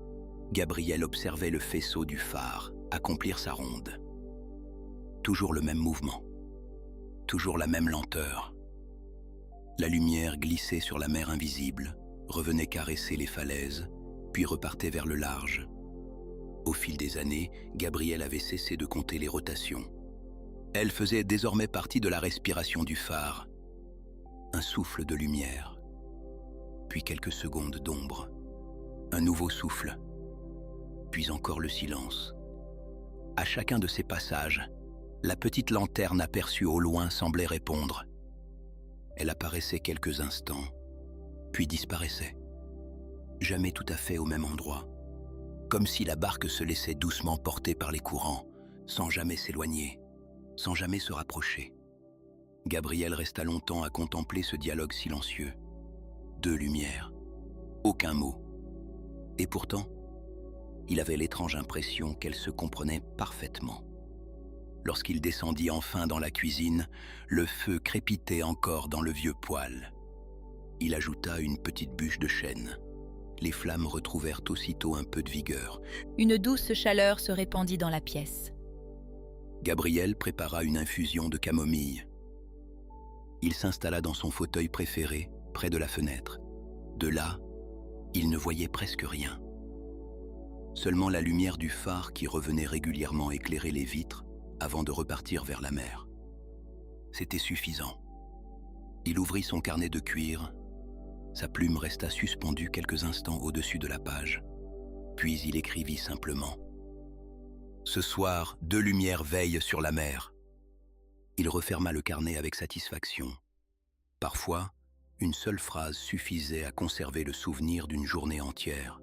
Gabriel observait le faisceau du phare accomplir sa ronde. Toujours le même mouvement, toujours la même lenteur. La lumière glissait sur la mer invisible, revenait caresser les falaises, puis repartait vers le large. Au fil des années, Gabriel avait cessé de compter les rotations. Elle faisait désormais partie de la respiration du phare. Un souffle de lumière, puis quelques secondes d'ombre. Un nouveau souffle, puis encore le silence. À chacun de ces passages, la petite lanterne aperçue au loin semblait répondre. Elle apparaissait quelques instants, puis disparaissait. Jamais tout à fait au même endroit, comme si la barque se laissait doucement porter par les courants, sans jamais s'éloigner, sans jamais se rapprocher. Gabriel resta longtemps à contempler ce dialogue silencieux. Deux lumières, aucun mot. Et pourtant, il avait l'étrange impression qu'elles se comprenaient parfaitement. Lorsqu'il descendit enfin dans la cuisine, le feu crépitait encore dans le vieux poêle. Il ajouta une petite bûche de chêne. Les flammes retrouvèrent aussitôt un peu de vigueur. Une douce chaleur se répandit dans la pièce. Gabriel prépara une infusion de camomille. Il s'installa dans son fauteuil préféré, près de la fenêtre. De là, il ne voyait presque rien. Seulement la lumière du phare qui revenait régulièrement éclairer les vitres avant de repartir vers la mer. C'était suffisant. Il ouvrit son carnet de cuir. Sa plume resta suspendue quelques instants au-dessus de la page. Puis il écrivit simplement « Ce soir, deux lumières veillent sur la mer. » Il referma le carnet avec satisfaction. Parfois, Une seule phrase suffisait à conserver le souvenir d'une journée entière.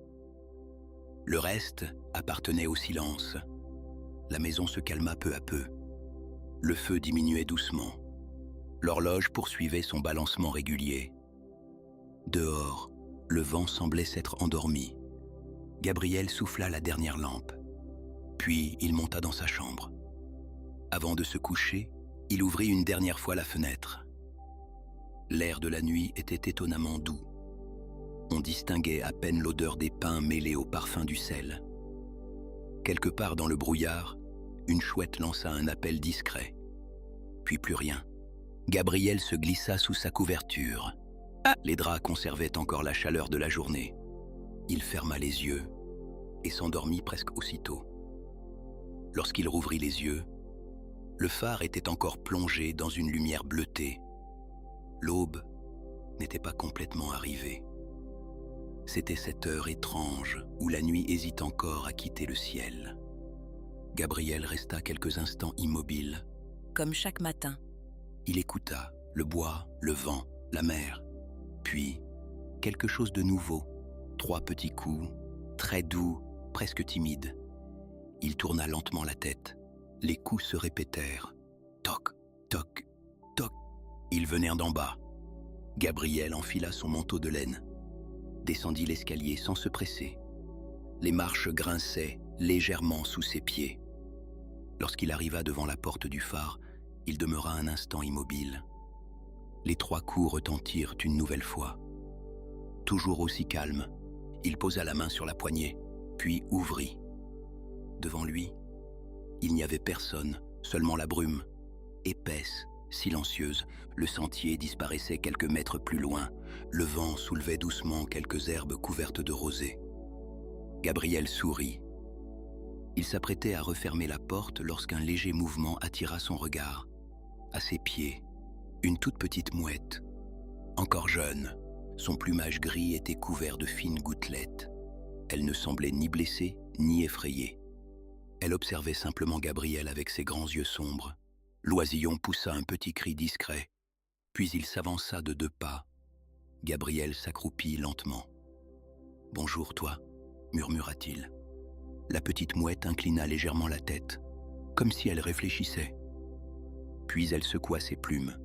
Le reste appartenait au silence. La maison se calma peu à peu. Le feu diminuait doucement. L'horloge poursuivait son balancement régulier. Dehors, le vent semblait s'être endormi. Gabriel souffla la dernière lampe. Puis il monta dans sa chambre. Avant de se coucher, il ouvrit une dernière fois la fenêtre. L'air de la nuit était étonnamment doux. On distinguait à peine l'odeur des pins mêlée au parfum du sel. Quelque part dans le brouillard, une chouette lança un appel discret. Puis plus rien. Gabriel se glissa sous sa couverture. Les draps conservaient encore la chaleur de la journée. Il ferma les yeux et s'endormit presque aussitôt. Lorsqu'il rouvrit les yeux, le phare était encore plongé dans une lumière bleutée. L'aube n'était pas complètement arrivée. C'était cette heure étrange où la nuit hésite encore à quitter le ciel. Gabriel resta quelques instants immobile. Comme chaque matin. Il écouta le bois, le vent, la mer. Puis, quelque chose de nouveau. 3 petits coups, très doux, presque timides. Il tourna lentement la tête. Les coups se répétèrent. Toc, toc, toc. Ils venèrent d'en bas. Gabriel enfila son manteau de laine. Descendit l'escalier sans se presser. Les marches grinçaient légèrement sous ses pieds. Lorsqu'il arriva devant la porte du phare, il demeura un instant immobile. Les 3 coups retentirent une nouvelle fois. Toujours aussi calme, il posa la main sur la poignée, puis ouvrit. Devant lui, il n'y avait personne, seulement la brume. Épaisse, silencieuse, le sentier disparaissait quelques mètres plus loin. Le vent soulevait doucement quelques herbes couvertes de rosée. Gabriel sourit. Il s'apprêtait à refermer la porte lorsqu'un léger mouvement attira son regard. À ses pieds, une toute petite mouette. Encore jeune, son plumage gris était couvert de fines gouttelettes. Elle ne semblait ni blessée, ni effrayée. Elle observait simplement Gabriel avec ses grands yeux sombres. L'oisillon poussa un petit cri discret, puis il s'avança de 2 pas. Gabriel s'accroupit lentement. « Bonjour, toi », murmura-t-il. La petite mouette inclina légèrement la tête, comme si elle réfléchissait. Puis elle secoua ses plumes.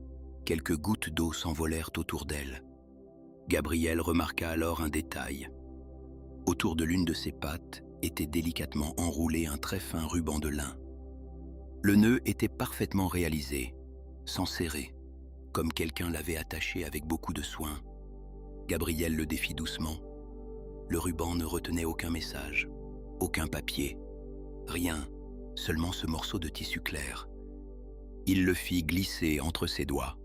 Quelques gouttes d'eau s'envolèrent autour d'elle. Gabriel remarqua alors un détail. Autour de l'une de ses pattes était délicatement enroulé un très fin ruban de lin. Le nœud était parfaitement réalisé, sans serrer, comme quelqu'un l'avait attaché avec beaucoup de soin. Gabriel le défit doucement. Le ruban ne retenait aucun message, aucun papier, rien, seulement ce morceau de tissu clair. Il le fit glisser entre ses doigts.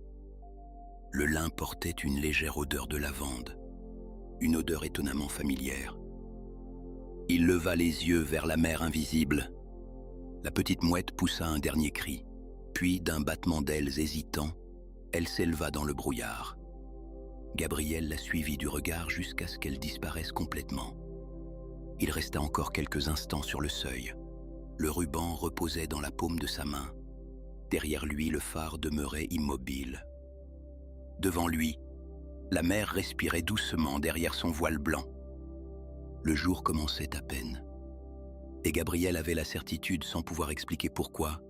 Le lin portait une légère odeur de lavande, une odeur étonnamment familière. Il leva les yeux vers la mer invisible. La petite mouette poussa un dernier cri, puis d'un battement d'ailes hésitant, elle s'éleva dans le brouillard. Gabriel la suivit du regard jusqu'à ce qu'elle disparaisse complètement. Il resta encore quelques instants sur le seuil. Le ruban reposait dans la paume de sa main. Derrière lui, le phare demeurait immobile. Devant lui, la mer respirait doucement derrière son voile blanc. Le jour commençait à peine. Et Gabriel avait la certitude, sans pouvoir expliquer pourquoi,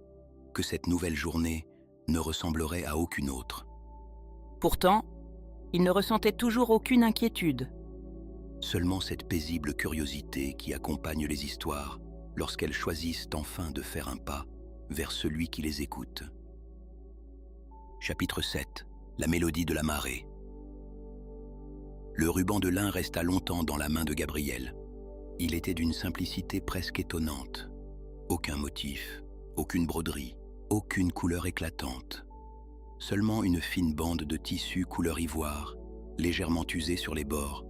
que cette nouvelle journée ne ressemblerait à aucune autre. Pourtant, il ne ressentait toujours aucune inquiétude. Seulement cette paisible curiosité qui accompagne les histoires lorsqu'elles choisissent enfin de faire un pas vers celui qui les écoute. Chapitre 7. La mélodie de la marée. Le ruban de lin resta longtemps dans la main de Gabriel. Il était d'une simplicité presque étonnante. Aucun motif, aucune broderie, aucune couleur éclatante. Seulement une fine bande de tissu couleur ivoire, légèrement usée sur les bords,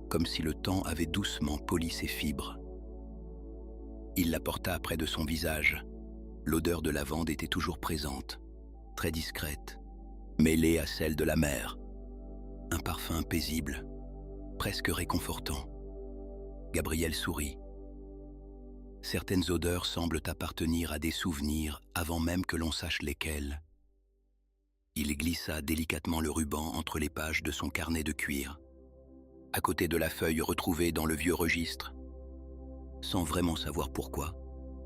comme si le temps avait doucement poli ses fibres. Il la porta près de son visage. L'odeur de lavande était toujours présente, très discrète, mêlée à celle de la mer. Un parfum paisible, presque réconfortant. Gabriel sourit. Certaines odeurs semblent appartenir à des souvenirs avant même que l'on sache lesquels. Il glissa délicatement le ruban entre les pages de son carnet de cuir, à côté de la feuille retrouvée dans le vieux registre. Sans vraiment savoir pourquoi,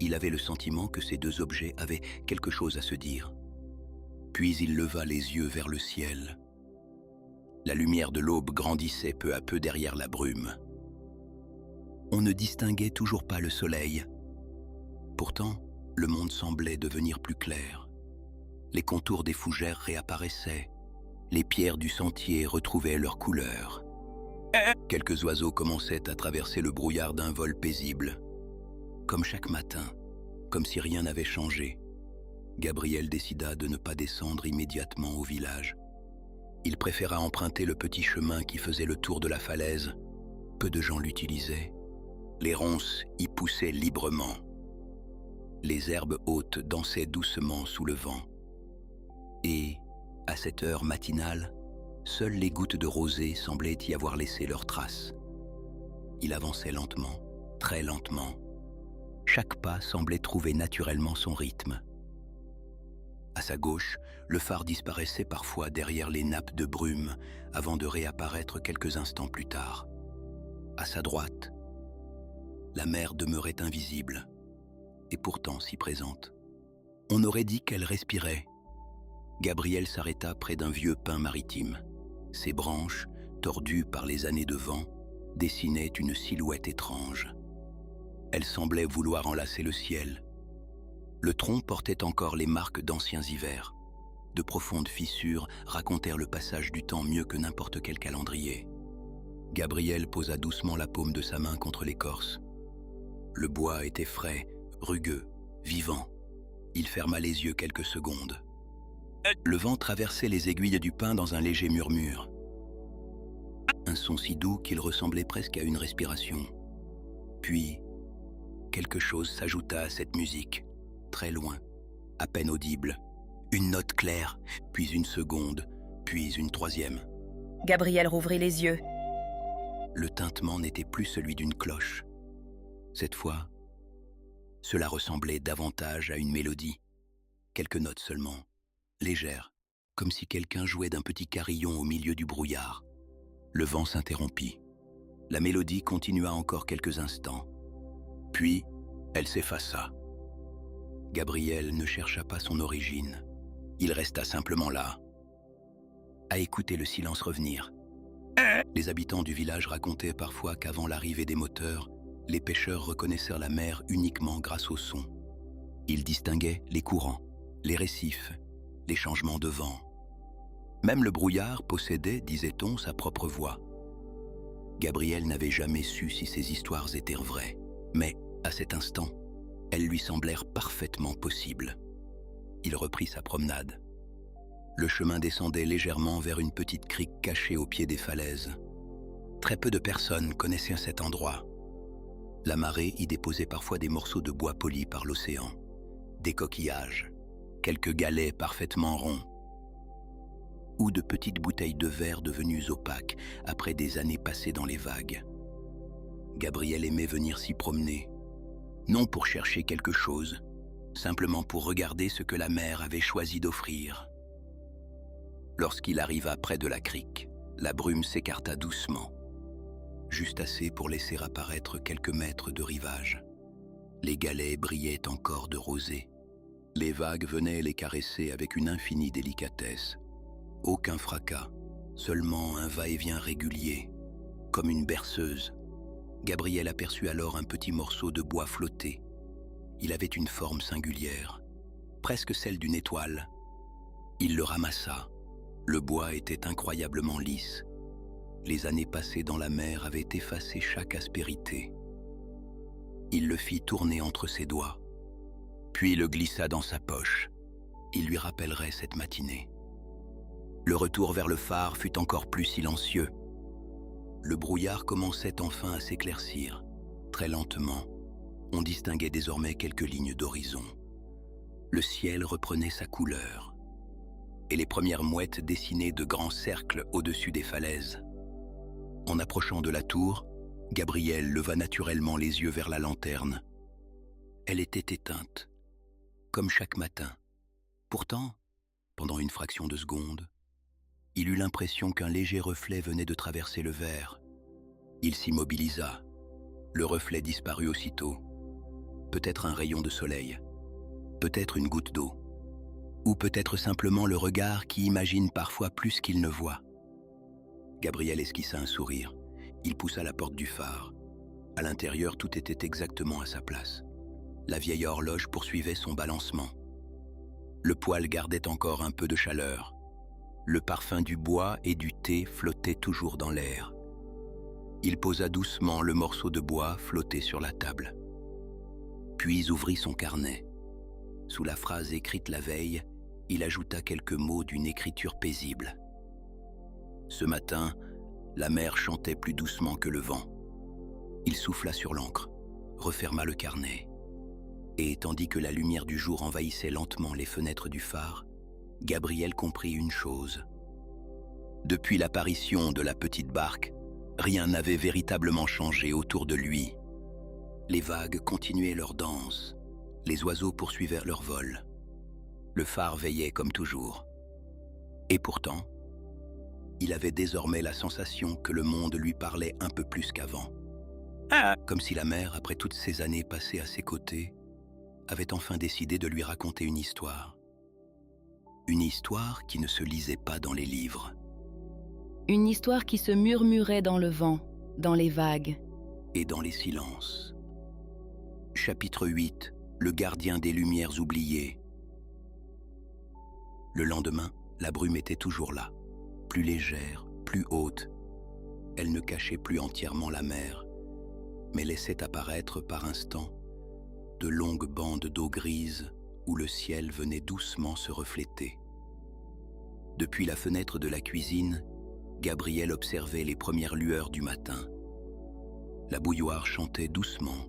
il avait le sentiment que ces deux objets avaient quelque chose à se dire. Puis il leva les yeux vers le ciel. La lumière de l'aube grandissait peu à peu derrière la brume. On ne distinguait toujours pas le soleil. Pourtant, le monde semblait devenir plus clair. Les contours des fougères réapparaissaient. Les pierres du sentier retrouvaient leur couleur. Quelques oiseaux commençaient à traverser le brouillard d'un vol paisible. Comme chaque matin, comme si rien n'avait changé, Gabriel décida de ne pas descendre immédiatement au village. Il préféra emprunter le petit chemin qui faisait le tour de la falaise. Peu de gens l'utilisaient. Les ronces y poussaient librement. Les herbes hautes dansaient doucement sous le vent. Et, à cette heure matinale, seules les gouttes de rosée semblaient y avoir laissé leurs traces. Il avançait lentement, très lentement. Chaque pas semblait trouver naturellement son rythme. À sa gauche, le phare disparaissait parfois derrière les nappes de brume avant de réapparaître quelques instants plus tard. À sa droite, la mer demeurait invisible, et pourtant si présente. On aurait dit qu'elle respirait. Gabriel s'arrêta près d'un vieux pin maritime. Ses branches, tordues par les années de vent, dessinaient une silhouette étrange. Elle semblait vouloir enlacer le ciel. Le tronc portait encore les marques d'anciens hivers. De profondes fissures racontèrent le passage du temps mieux que n'importe quel calendrier. Gabriel posa doucement la paume de sa main contre l'écorce. Le bois était frais, rugueux, vivant. Il ferma les yeux quelques secondes. Le vent traversait les aiguilles du pin dans un léger murmure. Un son si doux qu'il ressemblait presque à une respiration. Puis, quelque chose s'ajouta à cette musique, très loin, à peine audible. Une note claire, puis une seconde, puis une troisième. Gabriel rouvrit les yeux. Le tintement n'était plus celui d'une cloche. Cette fois, cela ressemblait davantage à une mélodie. Quelques notes seulement, légères, comme si quelqu'un jouait d'un petit carillon au milieu du brouillard. Le vent s'interrompit. La mélodie continua encore quelques instants. Puis, elle s'effaça. Gabriel ne chercha pas son origine. Il resta simplement là, à écouter le silence revenir. Les habitants du village racontaient parfois qu'avant l'arrivée des moteurs, les pêcheurs reconnaissèrent la mer uniquement grâce au son. Ils distinguaient les courants, les récifs, les changements de vent. Même le brouillard possédait, disait-on, sa propre voix. Gabriel n'avait jamais su si ces histoires étaient vraies, mais, à cet instant, elles lui semblèrent parfaitement possibles. Il reprit sa promenade. Le chemin descendait légèrement vers une petite crique cachée au pied des falaises. Très peu de personnes connaissaient cet endroit. La marée y déposait parfois des morceaux de bois polis par l'océan, des coquillages, quelques galets parfaitement ronds, ou de petites bouteilles de verre devenues opaques après des années passées dans les vagues. Gabriel aimait venir s'y promener, non pour chercher quelque chose, simplement pour regarder ce que la mer avait choisi d'offrir. Lorsqu'il arriva près de la crique, la brume s'écarta doucement, juste assez pour laisser apparaître quelques mètres de rivage. Les galets brillaient encore de rosée. Les vagues venaient les caresser avec une infinie délicatesse. Aucun fracas, seulement un va-et-vient régulier, comme une berceuse. Gabriel aperçut alors un petit morceau de bois flotté. Il avait une forme singulière, presque celle d'une étoile. Il le ramassa. Le bois était incroyablement lisse. Les années passées dans la mer avaient effacé chaque aspérité. Il le fit tourner entre ses doigts, puis le glissa dans sa poche. Il lui rappellerait cette matinée. Le retour vers le phare fut encore plus silencieux. Le brouillard commençait enfin à s'éclaircir. Très lentement, on distinguait désormais quelques lignes d'horizon. Le ciel reprenait sa couleur, et les premières mouettes dessinaient de grands cercles au-dessus des falaises. En approchant de la tour, Gabriel leva naturellement les yeux vers la lanterne. Elle était éteinte, comme chaque matin. Pourtant, Pendant une fraction de seconde, il eut l'impression qu'un léger reflet venait de traverser le verre. Il s'immobilisa. Le reflet disparut aussitôt. Peut-être un rayon de soleil, peut-être une goutte d'eau, ou peut-être simplement le regard qui imagine parfois plus qu'il ne voit. Gabriel esquissa un sourire. Il poussa la porte du phare. À l'intérieur, tout était exactement à sa place. La vieille horloge poursuivait son balancement. Le poêle gardait encore un peu de chaleur. Le parfum du bois et du thé flottait toujours dans l'air. Il posa doucement le morceau de bois flotté sur la table. Puis ouvrit son carnet. Sous la phrase écrite la veille, il ajouta quelques mots d'une écriture paisible. Ce matin, la mer chantait plus doucement que le vent. Il souffla sur l'encre, referma le carnet. Et tandis que la lumière du jour envahissait lentement les fenêtres du phare, Gabriel comprit une chose. Depuis l'apparition de la petite barque, rien n'avait véritablement changé autour de lui. Les vagues continuaient leur danse, les oiseaux poursuivaient leur vol. Le phare veillait comme toujours. Et pourtant, il avait désormais la sensation que le monde lui parlait un peu plus qu'avant. Comme si la mer, après toutes ces années passées à ses côtés, avait enfin décidé de lui raconter une histoire. Une histoire qui ne se lisait pas dans les livres. Une histoire qui se murmurait dans le vent, dans les vagues. Et dans les silences. Chapitre 8. Le gardien des lumières oubliées. Le lendemain, la brume était toujours là, plus légère, plus haute. Elle ne cachait plus entièrement la mer, mais laissait apparaître par instants de longues bandes d'eau grise où le ciel venait doucement se refléter. Depuis la fenêtre de la cuisine, Gabriel observait les premières lueurs du matin. La bouilloire chantait doucement.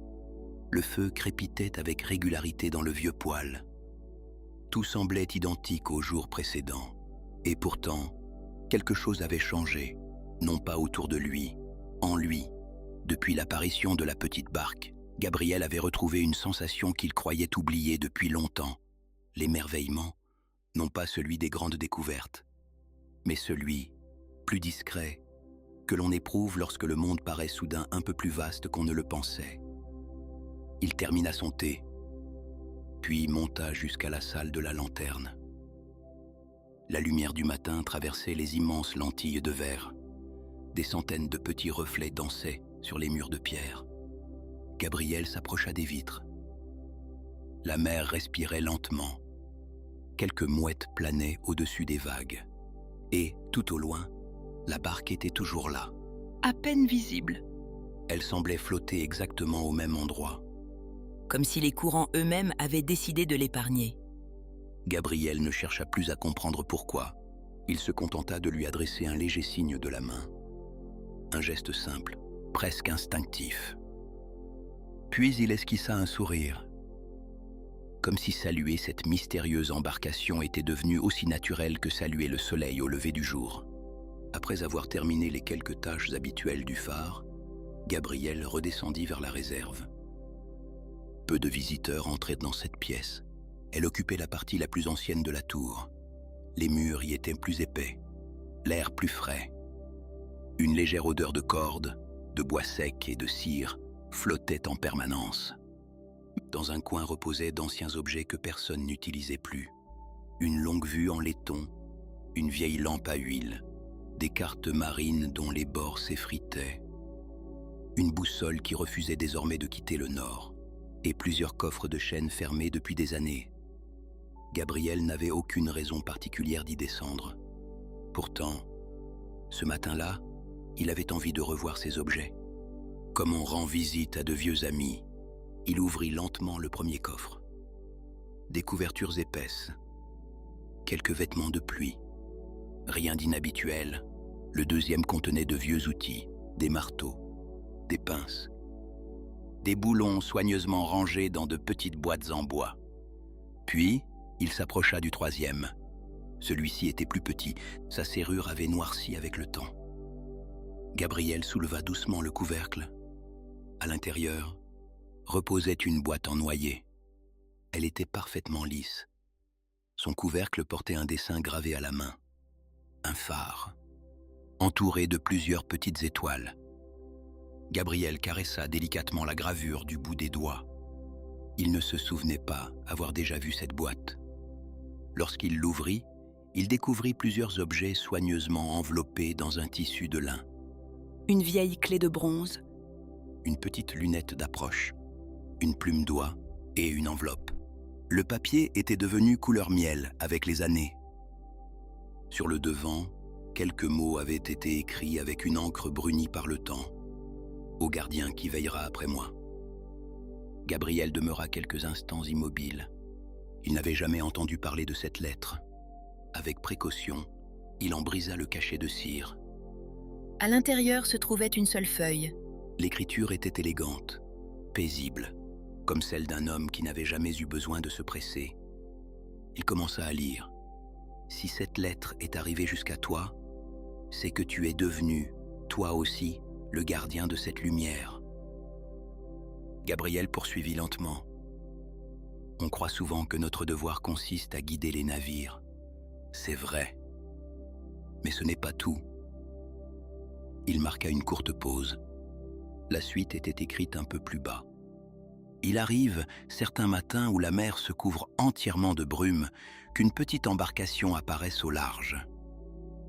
Le feu crépitait avec régularité dans le vieux poêle. Tout semblait identique au jour précédent. Et pourtant, quelque chose avait changé, non pas autour de lui, en lui. Depuis l'apparition de la petite barque, Gabriel avait retrouvé une sensation qu'il croyait oubliée depuis longtemps. L'émerveillement, non pas celui des grandes découvertes, mais celui, plus discret, que l'on éprouve lorsque le monde paraît soudain un peu plus vaste qu'on ne le pensait. Il termina son thé, puis monta jusqu'à la salle de la lanterne. La lumière du matin traversait les immenses lentilles de verre. Des centaines de petits reflets dansaient sur les murs de pierre. Gabriel s'approcha des vitres. La mer respirait lentement. Quelques mouettes planaient au-dessus des vagues. Et, tout au loin, la barque était toujours là. À peine visible. Elle semblait flotter exactement au même endroit. Comme si les courants eux-mêmes avaient décidé de l'épargner. Gabriel ne chercha plus à comprendre pourquoi. Il se contenta de lui adresser un léger signe de la main. Un geste simple, presque instinctif. Puis il esquissa un sourire. Comme si saluer cette mystérieuse embarcation était devenu aussi naturel que saluer le soleil au lever du jour. Après avoir terminé les quelques tâches habituelles du phare, Gabriel redescendit vers la réserve. Peu de visiteurs entraient dans cette pièce. Elle occupait la partie la plus ancienne de la tour. Les murs y étaient plus épais, l'air plus frais. Une légère odeur de corde, de bois sec et de cire flottait en permanence. Dans un coin reposaient d'anciens objets que personne n'utilisait plus. Une longue vue en laiton, une vieille lampe à huile, des cartes marines dont les bords s'effritaient, une boussole qui refusait désormais de quitter le nord, et plusieurs coffres de chêne fermés depuis des années. Gabriel n'avait aucune raison particulière d'y descendre. Pourtant, ce matin-là, il avait envie de revoir ces objets. Comme on rend visite à de vieux amis, il ouvrit lentement le premier coffre. Des couvertures épaisses, quelques vêtements de pluie. Rien d'inhabituel. Le deuxième contenait de vieux outils, des marteaux, des pinces, des boulons soigneusement rangés dans de petites boîtes en bois. Puis, il s'approcha du troisième. Celui-ci était plus petit, sa serrure avait noirci avec le temps. Gabriel souleva doucement le couvercle. À l'intérieur, reposait une boîte en noyer. Elle était parfaitement lisse. Son couvercle portait un dessin gravé à la main. Un phare, entouré de plusieurs petites étoiles. Gabriel caressa délicatement la gravure du bout des doigts. Il ne se souvenait pas avoir déjà vu cette boîte. Lorsqu'il l'ouvrit, il découvrit plusieurs objets soigneusement enveloppés dans un tissu de lin. Une vieille clé de bronze, Une petite lunette d'approche, une plume d'oie et une enveloppe. Le papier était devenu couleur miel avec les années. Sur le devant, quelques mots avaient été écrits avec une encre brunie par le temps. « Au gardien qui veillera après moi ». Gabriel demeura quelques instants immobile. Il n'avait jamais entendu parler de cette lettre. Avec précaution, il en brisa le cachet de cire. À l'intérieur se trouvait une seule feuille. L'écriture était élégante, paisible, comme celle d'un homme qui n'avait jamais eu besoin de se presser. Il commença à lire. « Si cette lettre est arrivée jusqu'à toi, c'est que tu es devenu, toi aussi, le gardien de cette lumière. » Gabriel poursuivit lentement. On croit souvent que notre devoir consiste à guider les navires. C'est vrai. Mais ce n'est pas tout. Il marqua une courte pause. La suite était écrite un peu plus bas. Il arrive, certains matins où la mer se couvre entièrement de brume, qu'une petite embarcation apparaisse au large.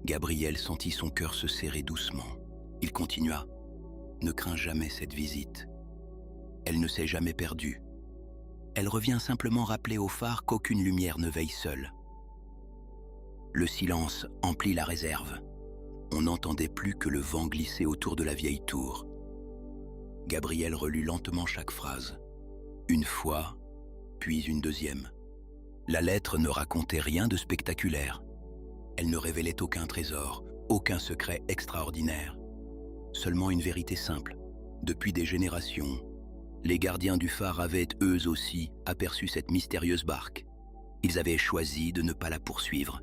Gabriel sentit son cœur se serrer doucement. Il continua. Ne crains jamais cette visite. Elle ne s'est jamais perdue. Elle revient simplement rappeler au phare qu'aucune lumière ne veille seule. Le silence emplit la réserve. On n'entendait plus que le vent glisser autour de la vieille tour. Gabriel relut lentement chaque phrase. Une fois, puis une deuxième. La lettre ne racontait rien de spectaculaire. Elle ne révélait aucun trésor, aucun secret extraordinaire. Seulement une vérité simple. Depuis des générations, les gardiens du phare avaient eux aussi aperçu cette mystérieuse barque. Ils avaient choisi de ne pas la poursuivre,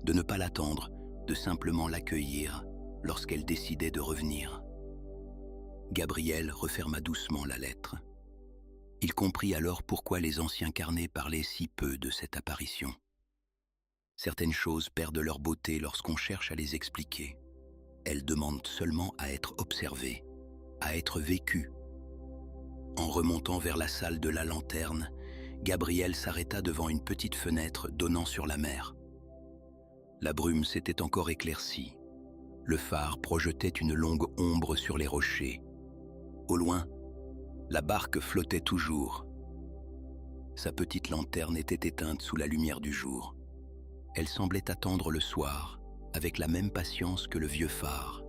de ne pas l'attendre, de simplement l'accueillir lorsqu'elle décidait de revenir. Gabriel referma doucement la lettre. Il comprit alors pourquoi les anciens carnets parlaient si peu de cette apparition. Certaines choses perdent leur beauté lorsqu'on cherche à les expliquer. Elles demandent seulement à être observées, à être vécues. En remontant vers la salle de la lanterne, Gabriel s'arrêta devant une petite fenêtre donnant sur la mer. La brume s'était encore éclaircie. Le phare projetait une longue ombre sur les rochers. Au loin, la barque flottait toujours. Sa petite lanterne était éteinte sous la lumière du jour. Elle semblait attendre le soir, avec la même patience que le vieux phare.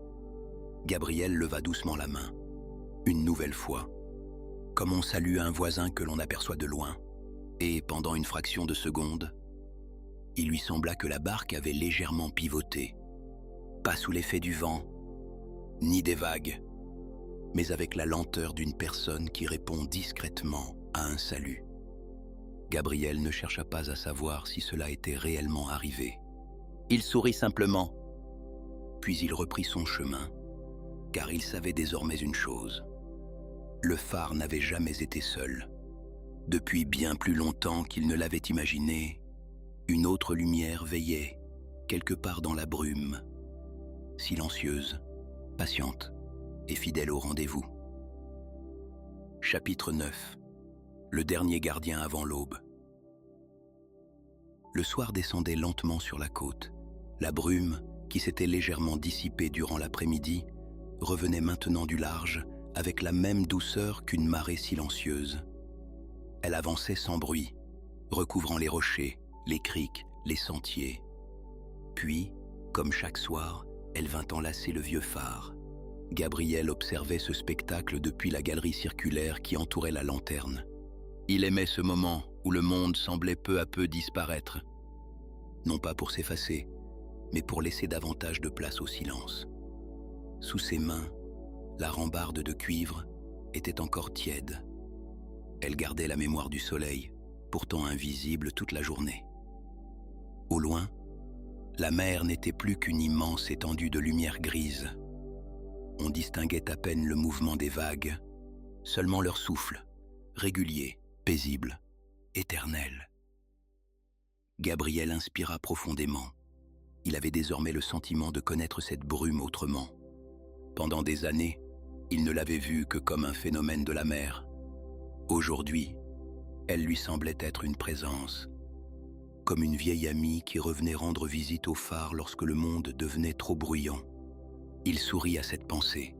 Gabriel leva doucement la main. Une nouvelle fois, comme on salue un voisin que l'on aperçoit de loin. Et pendant une fraction de seconde, il lui sembla que la barque avait légèrement pivoté. Pas sous l'effet du vent, ni des vagues, mais avec la lenteur d'une personne qui répond discrètement à un salut. Gabriel ne chercha pas à savoir si cela était réellement arrivé. Il sourit simplement, puis il reprit son chemin, car il savait désormais une chose. Le phare n'avait jamais été seul. Depuis bien plus longtemps qu'il ne l'avait imaginé, une autre lumière veillait, quelque part dans la brume, silencieuse, patiente et fidèle au rendez-vous. Chapitre 9. Le dernier gardien avant l'aube. Le soir descendait lentement sur la côte. La brume, qui s'était légèrement dissipée durant l'après-midi, revenait maintenant du large avec la même douceur qu'une marée silencieuse. Elle avançait sans bruit, recouvrant les rochers, les criques, les sentiers. Puis, comme chaque soir, elle vint enlacer le vieux phare. Gabriel observait ce spectacle depuis la galerie circulaire qui entourait la lanterne. Il aimait ce moment où le monde semblait peu à peu disparaître. Non pas pour s'effacer, mais pour laisser davantage de place au silence. Sous ses mains, la rambarde de cuivre était encore tiède. Elle gardait la mémoire du soleil, pourtant invisible toute la journée. Au loin, la mer n'était plus qu'une immense étendue de lumière grise. On distinguait à peine le mouvement des vagues, seulement leur souffle, régulier, paisible, éternel. Gabriel inspira profondément. Il avait désormais le sentiment de connaître cette brume autrement. Pendant des années, il ne l'avait vue que comme un phénomène de la mer. Aujourd'hui, elle lui semblait être une présence, comme une vieille amie qui revenait rendre visite au phare lorsque le monde devenait trop bruyant. Il sourit à cette pensée.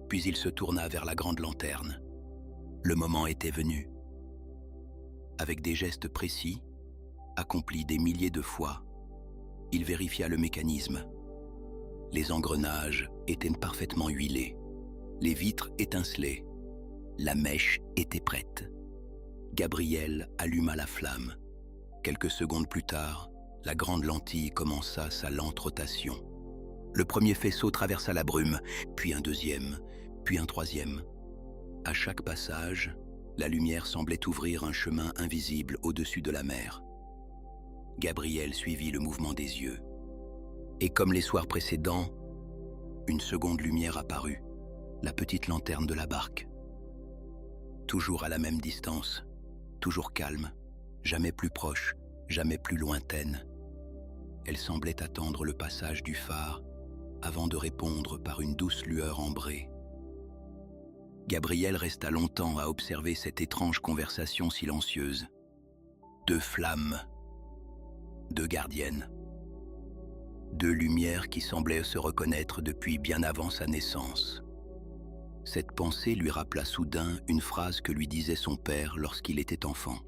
Puis il se tourna vers la grande lanterne. Le moment était venu. Avec des gestes précis, accomplis des milliers de fois, il vérifia le mécanisme. Les engrenages étaient parfaitement huilés. Les vitres étincelaient. La mèche était prête. Gabriel alluma la flamme. Quelques secondes plus tard, la grande lentille commença sa lente rotation. Le premier faisceau traversa la brume, puis un deuxième, puis un troisième. À chaque passage, la lumière semblait ouvrir un chemin invisible au-dessus de la mer. Gabriel suivit le mouvement des yeux. Et comme les soirs précédents, une seconde lumière apparut, la petite lanterne de la barque. Toujours à la même distance, toujours calme, jamais plus proche, jamais plus lointaine. Elle semblait attendre le passage du phare avant de répondre par une douce lueur ambrée. Gabriel resta longtemps à observer cette étrange conversation silencieuse. Deux flammes, deux gardiennes, deux lumières qui semblaient se reconnaître depuis bien avant sa naissance. Cette pensée lui rappela soudain une phrase que lui disait son père lorsqu'il était enfant.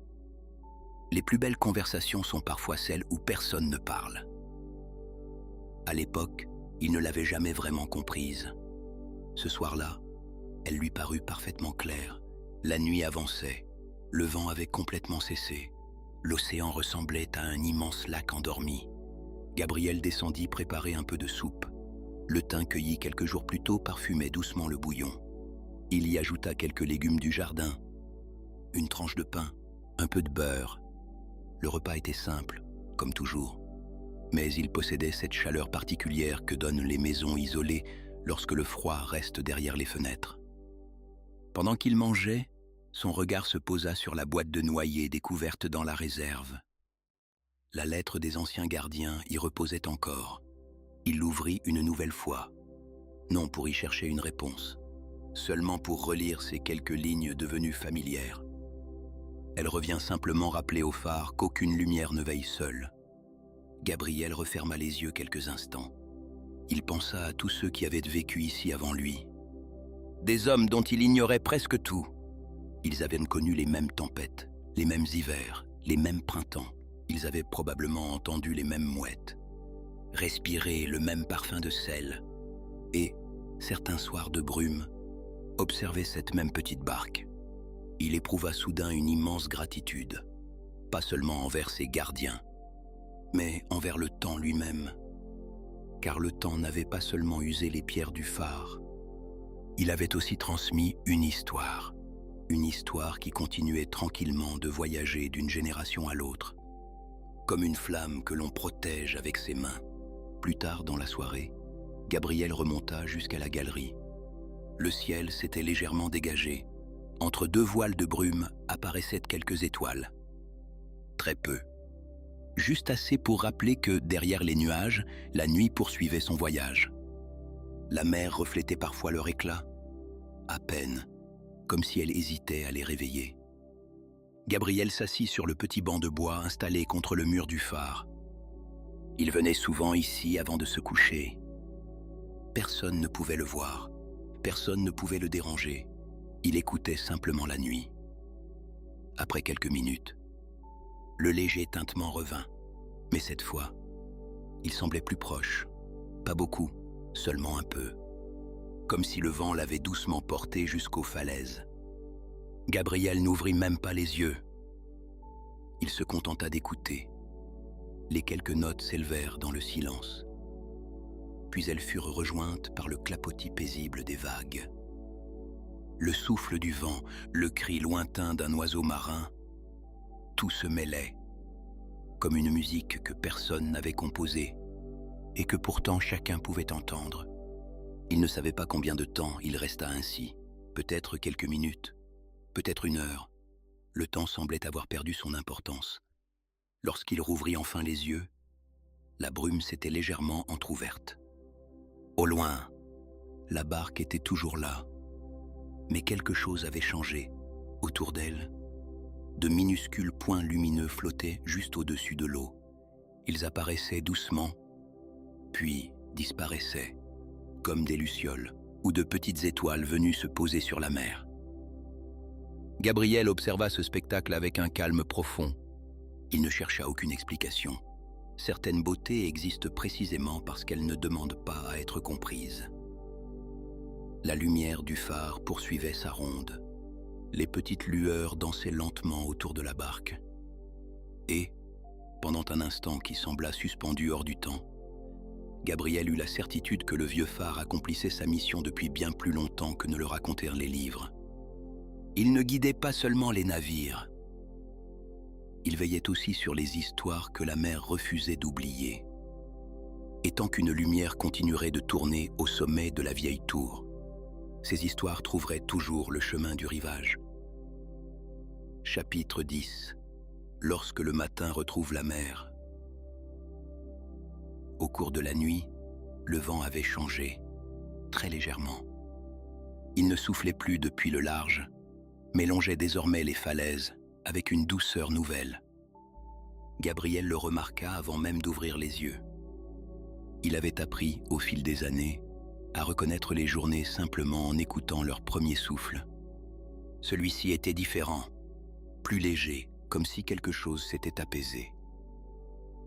Les plus belles conversations sont parfois celles où personne ne parle. À l'époque, il ne l'avait jamais vraiment comprise. Ce soir-là, elle lui parut parfaitement claire. La nuit avançait, le vent avait complètement cessé. L'océan ressemblait à un immense lac endormi. Gabriel descendit préparer un peu de soupe. Le thym cueilli quelques jours plus tôt parfumait doucement le bouillon. Il y ajouta quelques légumes du jardin, une tranche de pain, un peu de beurre. Le repas était simple, comme toujours, mais il possédait cette chaleur particulière que donnent les maisons isolées lorsque le froid reste derrière les fenêtres. Pendant qu'il mangeait, son regard se posa sur la boîte de noyer découverte dans la réserve. La lettre des anciens gardiens y reposait encore. Il l'ouvrit une nouvelle fois, non pour y chercher une réponse, seulement pour relire ces quelques lignes devenues familières. Elle revient simplement rappeler au phare qu'aucune lumière ne veille seule. Gabriel referma les yeux quelques instants. Il pensa à tous ceux qui avaient vécu ici avant lui. Des hommes dont il ignorait presque tout. Ils avaient connu les mêmes tempêtes, les mêmes hivers, les mêmes printemps. Ils avaient probablement entendu les mêmes mouettes, respiré le même parfum de sel, et, certains soirs de brume, observé cette même petite barque. Il éprouva soudain une immense gratitude, pas seulement envers ses gardiens, mais envers le temps lui-même, car le temps n'avait pas seulement usé les pierres du phare, il avait aussi transmis une histoire qui continuait tranquillement de voyager d'une génération à l'autre, comme une flamme que l'on protège avec ses mains. Plus tard dans la soirée, Gabriel remonta jusqu'à la galerie. Le ciel s'était légèrement dégagé. Entre deux voiles de brume apparaissaient quelques étoiles. Très peu. Juste assez pour rappeler que, derrière les nuages, la nuit poursuivait son voyage. La mer reflétait parfois leur éclat, à peine, comme si elle hésitait à les réveiller. Gabriel s'assit sur le petit banc de bois installé contre le mur du phare. Il venait souvent ici avant de se coucher. Personne ne pouvait le voir, personne ne pouvait le déranger. Il écoutait simplement la nuit. Après quelques minutes, le léger tintement revint, mais cette fois, il semblait plus proche. Pas beaucoup, seulement un peu. Comme si le vent l'avait doucement porté jusqu'aux falaises. Gabriel n'ouvrit même pas les yeux. Il se contenta d'écouter. Les quelques notes s'élevèrent dans le silence. Puis elles furent rejointes par le clapotis paisible des vagues. Le souffle du vent, le cri lointain d'un oiseau marin, tout se mêlait, comme une musique que personne n'avait composée et que pourtant chacun pouvait entendre. Il ne savait pas combien de temps il resta ainsi, peut-être quelques minutes, peut-être une heure. Le temps semblait avoir perdu son importance. Lorsqu'il rouvrit enfin les yeux, la brume s'était légèrement entr'ouverte. Au loin, la barque était toujours là, mais quelque chose avait changé. Autour d'elle, de minuscules points lumineux flottaient juste au-dessus de l'eau. Ils apparaissaient doucement, puis disparaissaient, comme des lucioles ou de petites étoiles venues se poser sur la mer. Gabriel observa ce spectacle avec un calme profond. Il ne chercha aucune explication. Certaines beautés existent précisément parce qu'elles ne demandent pas à être comprises. La lumière du phare poursuivait sa ronde. Les petites lueurs dansaient lentement autour de la barque. Et, pendant un instant qui sembla suspendu hors du temps, Gabriel eut la certitude que le vieux phare accomplissait sa mission depuis bien plus longtemps que ne le racontèrent les livres. Il ne guidait pas seulement les navires. Il veillait aussi sur les histoires que la mer refusait d'oublier. Et tant qu'une lumière continuerait de tourner au sommet de la vieille tour, ces histoires trouveraient toujours le chemin du rivage. Chapitre 10. Lorsque le matin retrouve la mer. Au cours de la nuit, le vent avait changé, très légèrement. Il ne soufflait plus depuis le large, mais longeait désormais les falaises avec une douceur nouvelle. Gabriel le remarqua avant même d'ouvrir les yeux. Il avait appris, au fil des années, à reconnaître les journées simplement en écoutant leur premier souffle. Celui-ci était différent, plus léger, comme si quelque chose s'était apaisé.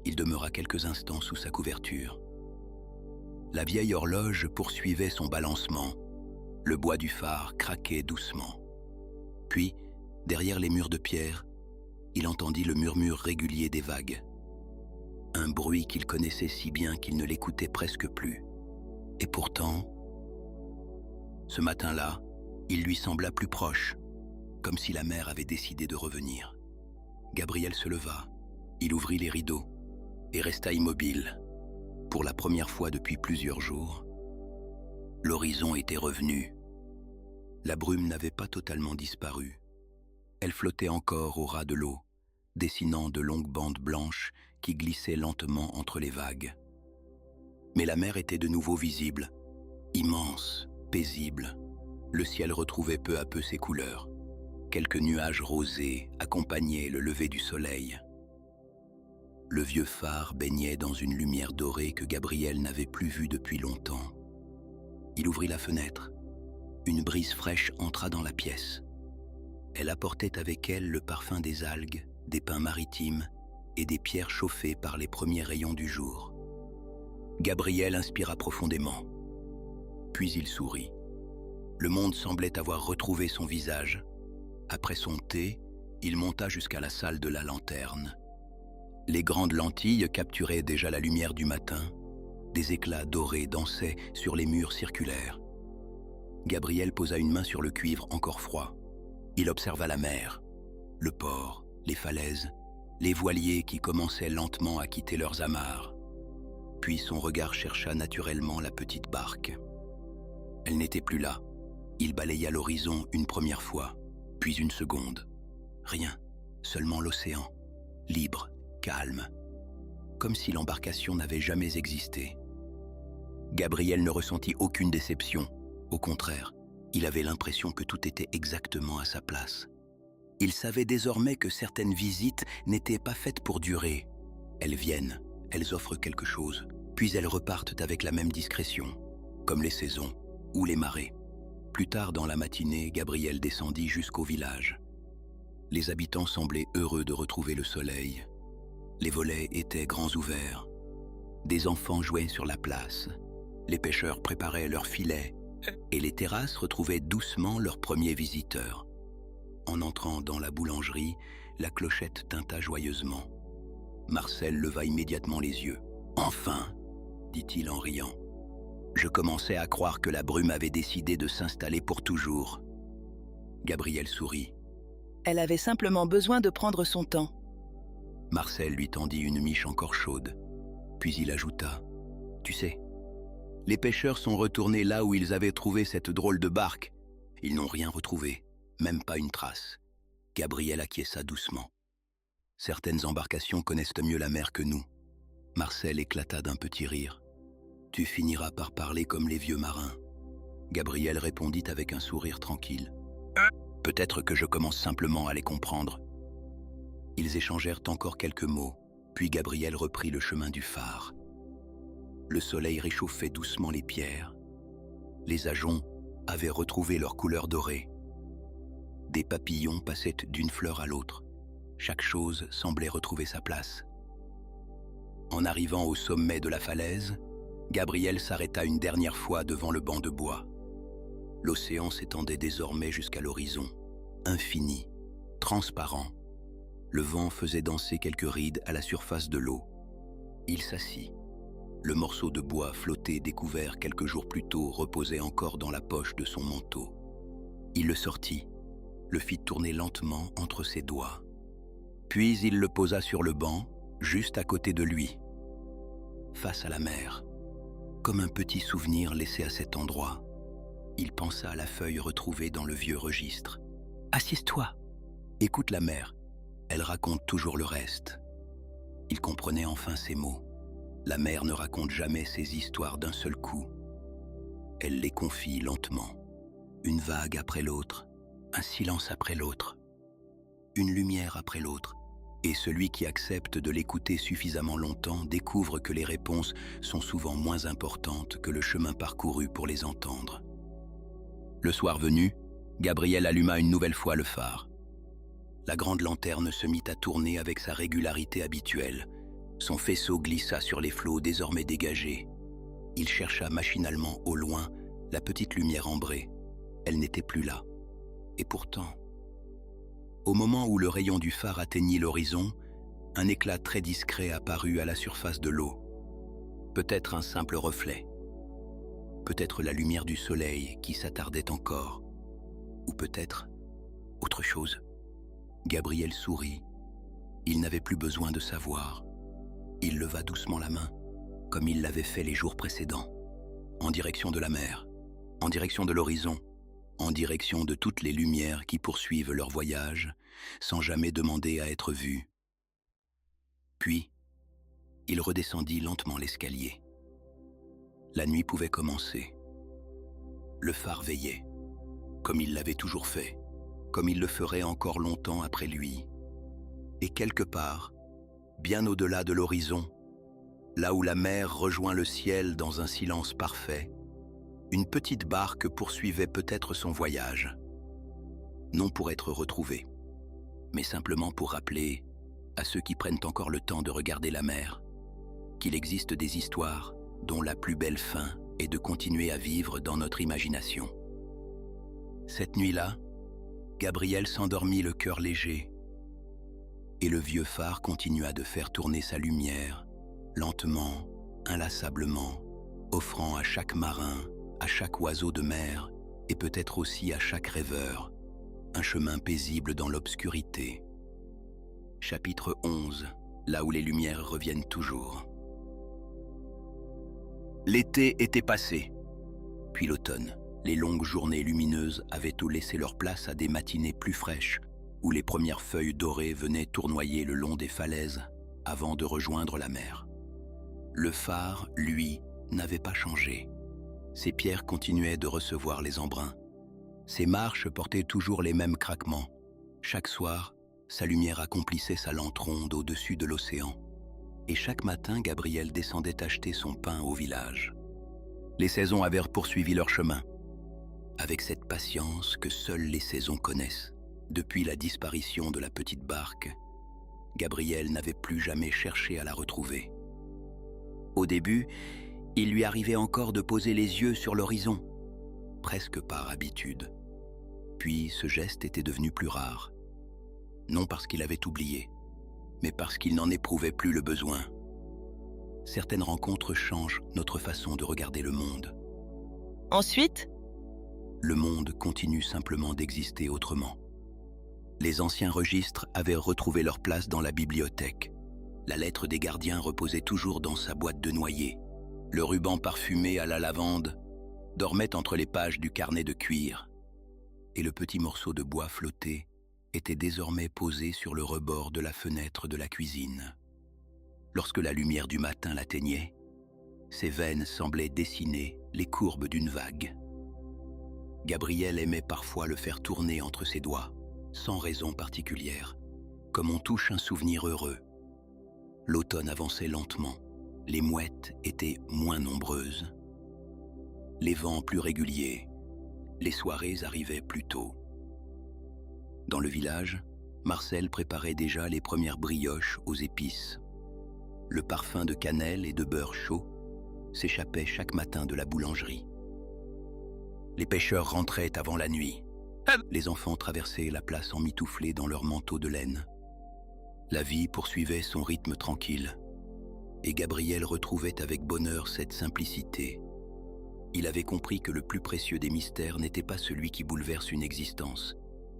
Il demeura quelques instants sous sa couverture. La vieille horloge poursuivait son balancement. Le bois du phare craquait doucement. Puis, derrière les murs de pierre, il entendit le murmure régulier des vagues. Un bruit qu'il connaissait si bien qu'il ne l'écoutait presque plus. Et pourtant, ce matin-là, il lui sembla plus proche, comme si la mer avait décidé de revenir. Gabriel se leva, il ouvrit les rideaux et resta immobile. Pour la première fois depuis plusieurs jours, l'horizon était revenu. La brume n'avait pas totalement disparu. Elle flottait encore au ras de l'eau, dessinant de longues bandes blanches qui glissaient lentement entre les vagues. Mais la mer était de nouveau visible, immense, paisible. Le ciel retrouvait peu à peu ses couleurs. Quelques nuages rosés accompagnaient le lever du soleil. Le vieux phare baignait dans une lumière dorée que Gabriel n'avait plus vue depuis longtemps. Il ouvrit la fenêtre. Une brise fraîche entra dans la pièce. Elle apportait avec elle le parfum des algues, des pins maritimes et des pierres chauffées par les premiers rayons du jour. Gabriel inspira profondément. Puis il sourit. Le monde semblait avoir retrouvé son visage. Après son thé, il monta jusqu'à la salle de la lanterne. Les grandes lentilles capturaient déjà la lumière du matin. Des éclats dorés dansaient sur les murs circulaires. Gabriel posa une main sur le cuivre encore froid. Il observa la mer, le port, les falaises, les voiliers qui commençaient lentement à quitter leurs amarres. Puis son regard chercha naturellement la petite barque. Elle n'était plus là. Il balaya l'horizon une première fois, puis une seconde. Rien, seulement l'océan, libre, calme, comme si l'embarcation n'avait jamais existé. Gabriel ne ressentit aucune déception. Au contraire, il avait l'impression que tout était exactement à sa place. Il savait désormais que certaines visites n'étaient pas faites pour durer. Elles viennent, elles offrent quelque chose, puis elles repartent avec la même discrétion, comme les saisons ou les marées. Plus tard dans la matinée, Gabriel descendit jusqu'au village. Les habitants semblaient heureux de retrouver le soleil. Les volets étaient grands ouverts. Des enfants jouaient sur la place. Les pêcheurs préparaient leurs filets et les terrasses retrouvaient doucement leurs premiers visiteurs. En entrant dans la boulangerie, la clochette tinta joyeusement. Marcel leva immédiatement les yeux. « Enfin !» dit-il en riant. Je commençais à croire que la brume avait décidé de s'installer pour toujours. Gabriel sourit. Elle avait simplement besoin de prendre son temps. Marcel lui tendit une miche encore chaude. Puis il ajouta. « Tu sais, les pêcheurs sont retournés là où ils avaient trouvé cette drôle de barque. Ils n'ont rien retrouvé, même pas une trace. » Gabriel acquiesça doucement. Certaines embarcations connaissent mieux la mer que nous. Marcel éclata d'un petit rire. Tu finiras par parler comme les vieux marins. Gabriel répondit avec un sourire tranquille. Peut-être que je commence simplement à les comprendre. Ils échangèrent encore quelques mots, puis Gabriel reprit le chemin du phare. Le soleil réchauffait doucement les pierres. Les ajoncs avaient retrouvé leur couleur dorée. Des papillons passaient d'une fleur à l'autre. Chaque chose semblait retrouver sa place. En arrivant au sommet de la falaise, Gabriel s'arrêta une dernière fois devant le banc de bois. L'océan s'étendait désormais jusqu'à l'horizon, infini, transparent. Le vent faisait danser quelques rides à la surface de l'eau. Il s'assit. Le morceau de bois flotté découvert quelques jours plus tôt reposait encore dans la poche de son manteau. Il le sortit, le fit tourner lentement entre ses doigts. Puis il le posa sur le banc, juste à côté de lui, face à la mer. Comme un petit souvenir laissé à cet endroit, il pensa à la feuille retrouvée dans le vieux registre. « Assieds-toi, écoute la mer, elle raconte toujours le reste. » Il comprenait enfin ces mots. La mer ne raconte jamais ses histoires d'un seul coup. Elle les confie lentement, une vague après l'autre, un silence après l'autre, une lumière après l'autre. Et celui qui accepte de l'écouter suffisamment longtemps découvre que les réponses sont souvent moins importantes que le chemin parcouru pour les entendre. Le soir venu, Gabriel alluma une nouvelle fois le phare. La grande lanterne se mit à tourner avec sa régularité habituelle. Son faisceau glissa sur les flots désormais dégagés. Il chercha machinalement au loin la petite lumière ambrée. Elle n'était plus là. Et pourtant, au moment où le rayon du phare atteignit l'horizon, un éclat très discret apparut à la surface de l'eau. Peut-être un simple reflet. Peut-être la lumière du soleil qui s'attardait encore. Ou peut-être autre chose. Gabriel sourit. Il n'avait plus besoin de savoir. Il leva doucement la main, comme il l'avait fait les jours précédents, en direction de la mer, en direction de l'horizon, en direction de toutes les lumières qui poursuivent leur voyage, sans jamais demander à être vus. Puis, il redescendit lentement l'escalier. La nuit pouvait commencer. Le phare veillait, comme il l'avait toujours fait, comme il le ferait encore longtemps après lui. Et quelque part, bien au-delà de l'horizon, là où la mer rejoint le ciel dans un silence parfait, une petite barque poursuivait peut-être son voyage. Non pour être retrouvée, mais simplement pour rappeler à ceux qui prennent encore le temps de regarder la mer qu'il existe des histoires dont la plus belle fin est de continuer à vivre dans notre imagination. Cette nuit-là, Gabriel s'endormit le cœur léger, et le vieux phare continua de faire tourner sa lumière, lentement, inlassablement, offrant à chaque marin, à chaque oiseau de mer, et peut-être aussi à chaque rêveur, un chemin paisible dans l'obscurité. Chapitre 11, là où les lumières reviennent toujours. L'été était passé, puis l'automne. Les longues journées lumineuses avaient tout laissé leur place à des matinées plus fraîches, où les premières feuilles dorées venaient tournoyer le long des falaises avant de rejoindre la mer. Le phare, lui, n'avait pas changé. Ses pierres continuaient de recevoir les embruns. Ses marches portaient toujours les mêmes craquements. Chaque soir, sa lumière accomplissait sa lente ronde au-dessus de l'océan. Et chaque matin, Gabriel descendait acheter son pain au village. Les saisons avaient poursuivi leur chemin, avec cette patience que seules les saisons connaissent. Depuis la disparition de la petite barque, Gabriel n'avait plus jamais cherché à la retrouver. Au début, il lui arrivait encore de poser les yeux sur l'horizon, presque par habitude. Puis ce geste était devenu plus rare, non parce qu'il avait oublié, mais parce qu'il n'en éprouvait plus le besoin. Certaines rencontres changent notre façon de regarder le monde. Ensuite, Le monde continue simplement d'exister autrement. Les anciens registres avaient retrouvé leur place dans la bibliothèque. La lettre des gardiens reposait toujours dans sa boîte de noyer. Le ruban parfumé à la lavande dormait entre les pages du carnet de cuir. Et le petit morceau de bois flottait, était désormais posée sur le rebord de la fenêtre de la cuisine. Lorsque la lumière du matin l'atteignait, ses veines semblaient dessiner les courbes d'une vague. Gabriel aimait parfois le faire tourner entre ses doigts, sans raison particulière, comme on touche un souvenir heureux. L'automne avançait lentement, les mouettes étaient moins nombreuses, les vents plus réguliers, les soirées arrivaient plus tôt. Dans le village, Marcel préparait déjà les premières brioches aux épices. Le parfum de cannelle et de beurre chaud s'échappait chaque matin de la boulangerie. Les pêcheurs rentraient avant la nuit. Les enfants traversaient la place emmitouflés dans leurs manteaux de laine. La vie poursuivait son rythme tranquille, et Gabriel retrouvait avec bonheur cette simplicité. Il avait compris que le plus précieux des mystères n'était pas celui qui bouleverse une existence,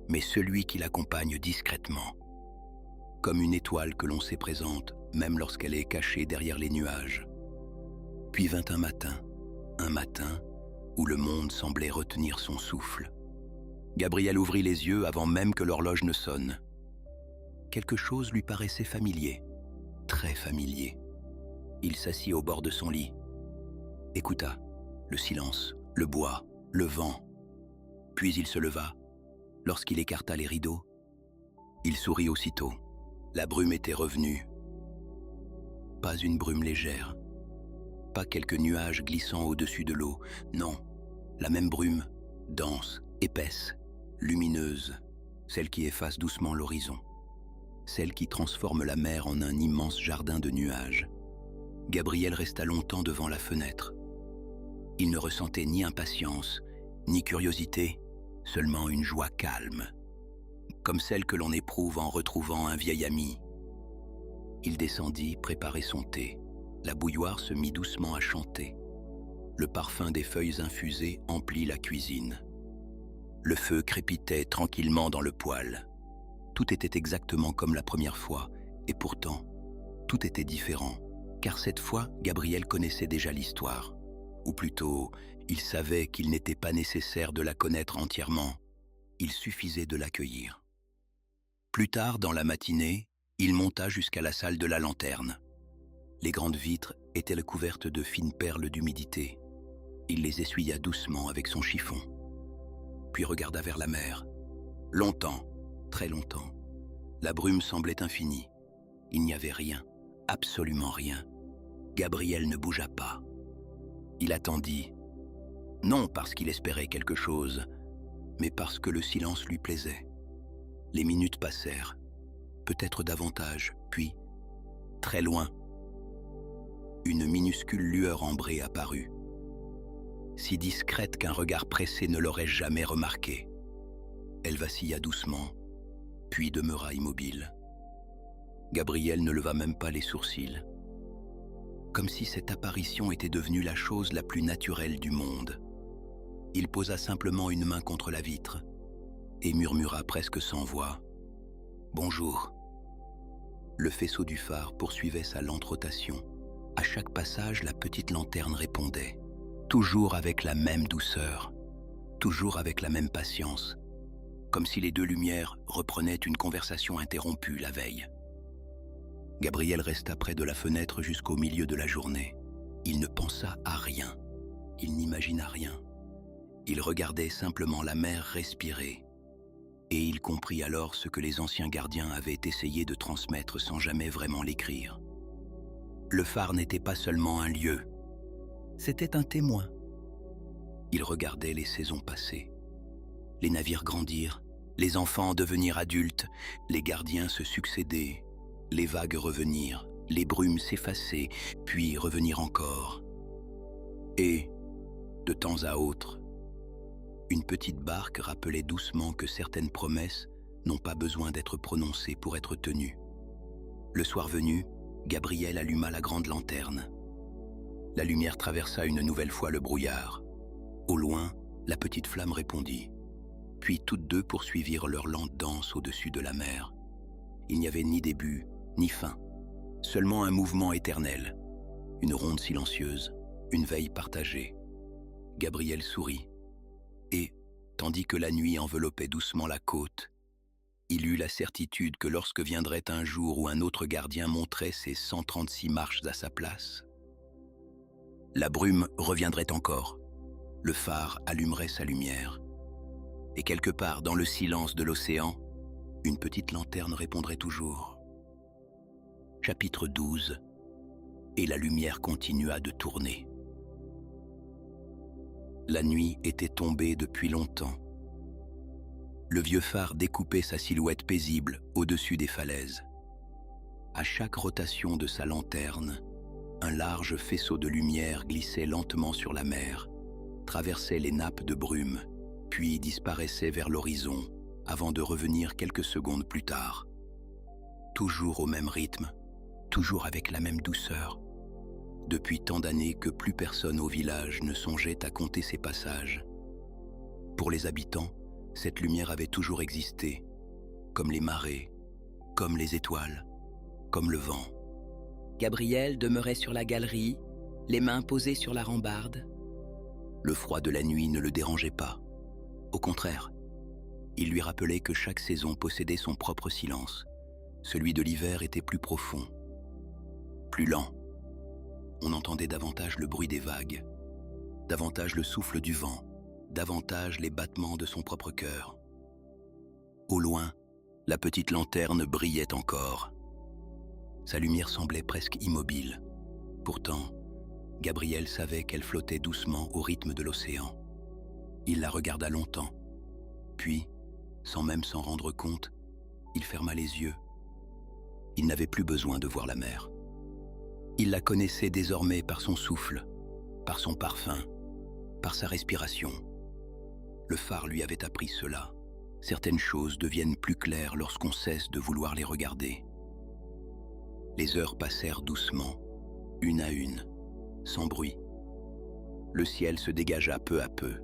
mais celui qui l'accompagne discrètement, comme une étoile que l'on sait présente, même lorsqu'elle est cachée derrière les nuages. Puis vint un matin où le monde semblait retenir son souffle. Gabriel ouvrit les yeux avant même que l'horloge ne sonne. Quelque chose lui paraissait familier, très familier. Il s'assit au bord de son lit, écouta le silence, le bois, le vent. Puis il se leva. Lorsqu'il écarta les rideaux, il sourit aussitôt. La brume était revenue. Pas une brume légère, pas quelques nuages glissant au-dessus de l'eau. Non, la même brume, dense, épaisse, lumineuse, celle qui efface doucement l'horizon, celle qui transforme la mer en un immense jardin de nuages. Gabriel resta longtemps devant la fenêtre. Il ne ressentait ni impatience, ni curiosité, seulement une joie calme, comme celle que l'on éprouve en retrouvant un vieil ami. Il descendit préparer son thé. La bouilloire se mit doucement à chanter. Le parfum des feuilles infusées emplit la cuisine. Le feu crépitait tranquillement dans le poêle. Tout était exactement comme la première fois, et pourtant, tout était différent, car cette fois, Gabriel connaissait déjà l'histoire. Ou plutôt, il savait qu'il n'était pas nécessaire de la connaître entièrement, il suffisait de l'accueillir. Plus tard, dans la matinée, il monta jusqu'à la salle de la lanterne. Les grandes vitres étaient recouvertes de fines perles d'humidité. Il les essuya doucement avec son chiffon, puis regarda vers la mer. Longtemps, très longtemps, la brume semblait infinie. Il n'y avait rien, absolument rien. Gabriel ne bougea pas. Il attendit, non parce qu'il espérait quelque chose, mais parce que le silence lui plaisait. Les minutes passèrent, peut-être davantage, puis, très loin, une minuscule lueur ambrée apparut, si discrète qu'un regard pressé ne l'aurait jamais remarquée. Elle vacilla doucement, puis demeura immobile. Gabriel ne leva même pas les sourcils, comme si cette apparition était devenue la chose la plus naturelle du monde. Il posa simplement une main contre la vitre et murmura presque sans voix « Bonjour ». Le faisceau du phare poursuivait sa lente rotation. À chaque passage, la petite lanterne répondait, toujours avec la même douceur, toujours avec la même patience, comme si les deux lumières reprenaient une conversation interrompue la veille. Gabriel resta près de la fenêtre jusqu'au milieu de la journée. Il ne pensa à rien, il n'imagina rien. Il regardait simplement la mer respirer, et il comprit alors ce que les anciens gardiens avaient essayé de transmettre sans jamais vraiment l'écrire. Le phare n'était pas seulement un lieu, c'était un témoin. Il regardait les saisons passer. Les navires grandir, les enfants devenir adultes, les gardiens se succéder, les vagues revenir, les brumes s'effacer, puis revenir encore. Et, de temps à autre, une petite barque rappelait doucement que certaines promesses n'ont pas besoin d'être prononcées pour être tenues. Le soir venu, Gabriel alluma la grande lanterne. La lumière traversa une nouvelle fois le brouillard. Au loin, la petite flamme répondit. Puis toutes deux poursuivirent leur lente danse au-dessus de la mer. Il n'y avait ni début, ni fin, seulement un mouvement éternel, une ronde silencieuse, une veille partagée. Gabriel sourit, et, tandis que la nuit enveloppait doucement la côte, Il eut la certitude que lorsque viendrait un jour où un autre gardien monterait ses 136 marches à sa place, la brume reviendrait encore, le phare allumerait sa lumière, et quelque part dans le silence de l'océan, une petite lanterne répondrait toujours. Chapitre 12. Et la lumière continua de tourner. La nuit était tombée depuis longtemps. Le vieux phare découpait sa silhouette paisible au-dessus des falaises. À chaque rotation de sa lanterne, un large faisceau de lumière glissait lentement sur la mer, traversait les nappes de brume, puis disparaissait vers l'horizon avant de revenir quelques secondes plus tard. Toujours au même rythme, toujours avec la même douceur. Depuis tant d'années que plus personne au village ne songeait à compter ses passages. Pour les habitants, cette lumière avait toujours existé, comme les marées, comme les étoiles, comme le vent. Gabriel demeurait sur la galerie, les mains posées sur la rambarde. Le froid de la nuit ne le dérangeait pas. Au contraire, il lui rappelait que chaque saison possédait son propre silence. Celui de l'hiver était plus profond, plus lent. On entendait davantage le bruit des vagues, davantage le souffle du vent, davantage les battements de son propre cœur. Au loin, la petite lanterne brillait encore. Sa lumière semblait presque immobile. Pourtant, Gabriel savait qu'elle flottait doucement au rythme de l'océan. Il la regarda longtemps, puis, sans même s'en rendre compte, il ferma les yeux. Il n'avait plus besoin de voir la mer. Il la connaissait désormais par son souffle, par son parfum, par sa respiration. Le phare lui avait appris cela. Certaines choses deviennent plus claires lorsqu'on cesse de vouloir les regarder. Les heures passèrent doucement, une à une, sans bruit. Le ciel se dégagea peu à peu.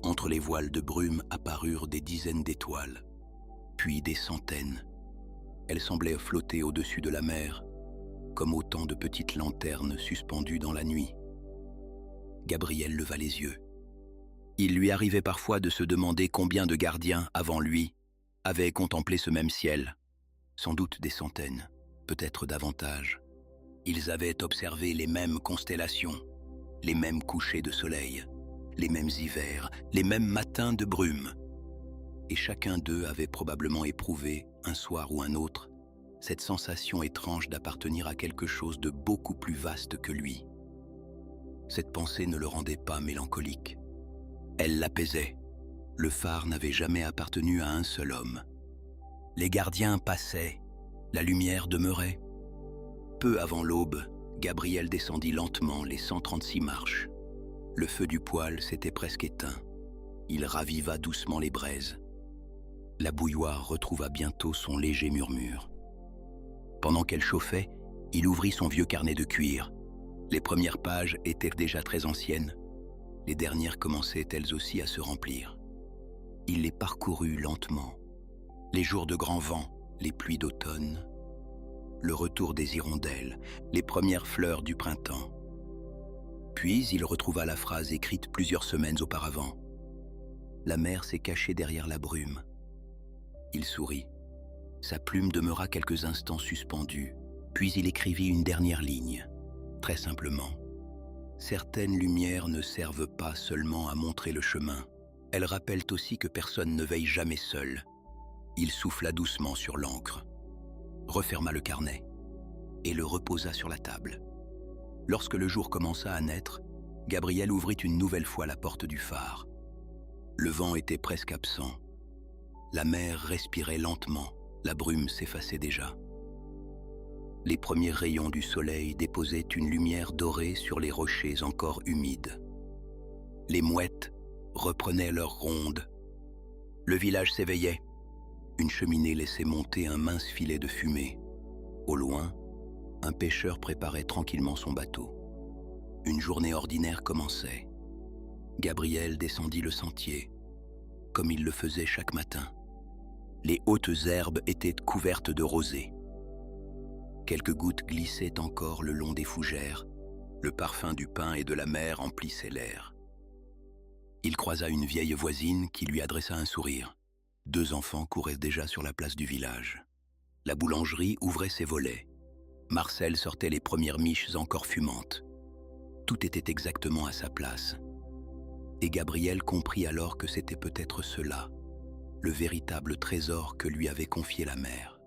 Entre les voiles de brume apparurent des dizaines d'étoiles, puis des centaines. Elles semblaient flotter au-dessus de la mer, comme autant de petites lanternes suspendues dans la nuit. Gabriel leva les yeux. Il lui arrivait parfois de se demander combien de gardiens, avant lui, avaient contemplé ce même ciel. Sans doute des centaines, peut-être davantage. Ils avaient observé les mêmes constellations, les mêmes couchers de soleil, les mêmes hivers, les mêmes matins de brume. Et chacun d'eux avait probablement éprouvé, un soir ou un autre, cette sensation étrange d'appartenir à quelque chose de beaucoup plus vaste que lui. Cette pensée ne le rendait pas mélancolique. Elle l'apaisait. Le phare n'avait jamais appartenu à un seul homme. Les gardiens passaient, la lumière demeurait. Peu avant l'aube, Gabriel descendit lentement les 136 marches. Le feu du poêle s'était presque éteint. Il raviva doucement les braises. La bouilloire retrouva bientôt son léger murmure. Pendant qu'elle chauffait, il ouvrit son vieux carnet de cuir. Les premières pages étaient déjà très anciennes. Les dernières commençaient elles aussi à se remplir. Il les parcourut lentement. Les jours de grand vent, les pluies d'automne, le retour des hirondelles, les premières fleurs du printemps. Puis il retrouva la phrase écrite plusieurs semaines auparavant. La mer s'est cachée derrière la brume. Il sourit. Sa plume demeura quelques instants suspendue, puis il écrivit une dernière ligne, très simplement. Certaines lumières ne servent pas seulement à montrer le chemin, elles rappellent aussi que personne ne veille jamais seul. Il souffla doucement sur l'encre, referma le carnet et le reposa sur la table. Lorsque le jour commença à naître, Gabriel ouvrit une nouvelle fois la porte du phare. Le vent était presque absent. La mer respirait lentement. La brume s'effaçait déjà. Les premiers rayons du soleil déposaient une lumière dorée sur les rochers encore humides. Les mouettes reprenaient leur ronde. Le village s'éveillait. Une cheminée laissait monter un mince filet de fumée. Au loin, un pêcheur préparait tranquillement son bateau. Une journée ordinaire commençait. Gabriel descendit le sentier, comme il le faisait chaque matin. Les hautes herbes étaient couvertes de rosée. Quelques gouttes glissaient encore le long des fougères. Le parfum du pin et de la mer emplissait l'air. Il croisa une vieille voisine qui lui adressa un sourire. 2 enfants couraient déjà sur la place du village. La boulangerie ouvrait ses volets. Marcel sortait les premières miches encore fumantes. Tout était exactement à sa place. Et Gabriel comprit alors que c'était peut-être cela, le véritable trésor que lui avait confié la mère.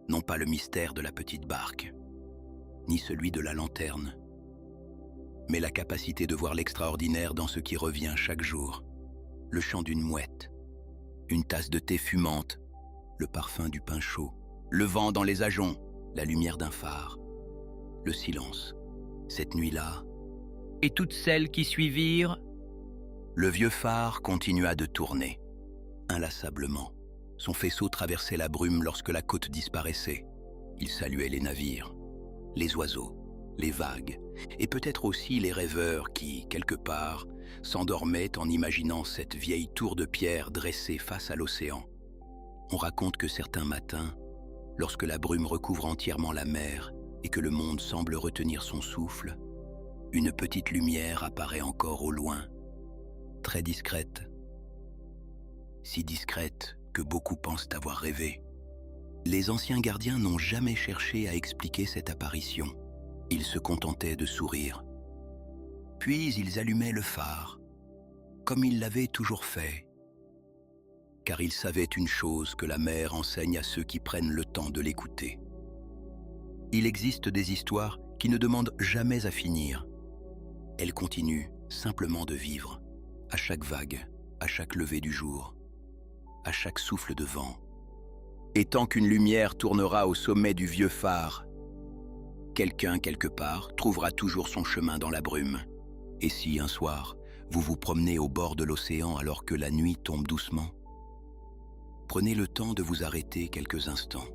Non pas le mystère de la petite barque, ni celui de la lanterne, mais la capacité de voir l'extraordinaire dans ce qui revient chaque jour. Le chant d'une mouette, une tasse de thé fumante, le parfum du pain chaud, le vent dans les ajoncs, la lumière d'un phare, le silence. Cette nuit-là, Et toutes celles qui suivirent, le vieux phare continua de tourner, inlassablement. Son faisceau traversait la brume lorsque la côte disparaissait. Il saluait les navires, les oiseaux, les vagues, et peut-être aussi les rêveurs qui, quelque part, s'endormaient en imaginant cette vieille tour de pierre dressée face à l'océan. On raconte que certains matins, lorsque la brume recouvre entièrement la mer et que le monde semble retenir son souffle, une petite lumière apparaît encore au loin, très discrète. Si discrète que beaucoup pensent avoir rêvé. Les anciens gardiens n'ont jamais cherché à expliquer cette apparition. Ils se contentaient de sourire. Puis ils allumaient le phare, comme ils l'avaient toujours fait, car ils savaient une chose que la mer enseigne à ceux qui prennent le temps de l'écouter. Il existe des histoires qui ne demandent jamais à finir. Elles continuent simplement de vivre, à chaque vague, à chaque lever du jour, à chaque souffle de vent. Et tant qu'une lumière tournera au sommet du vieux phare, quelqu'un, quelque part, trouvera toujours son chemin dans la brume. Et si, un soir, vous vous promenez au bord de l'océan alors que la nuit tombe doucement, prenez le temps de vous arrêter quelques instants.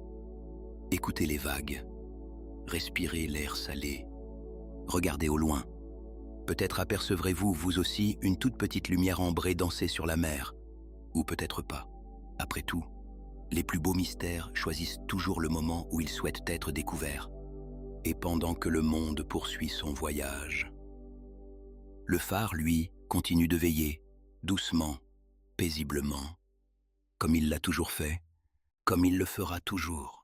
Écoutez les vagues, respirez l'air salé, regardez au loin. Peut-être apercevrez-vous, vous aussi, une toute petite lumière ambrée danser sur la mer, ou peut-être pas. Après tout, les plus beaux mystères choisissent toujours le moment où ils souhaitent être découverts. Et pendant que le monde poursuit son voyage, le phare, lui, continue de veiller, doucement, paisiblement, comme il l'a toujours fait, comme il le fera toujours.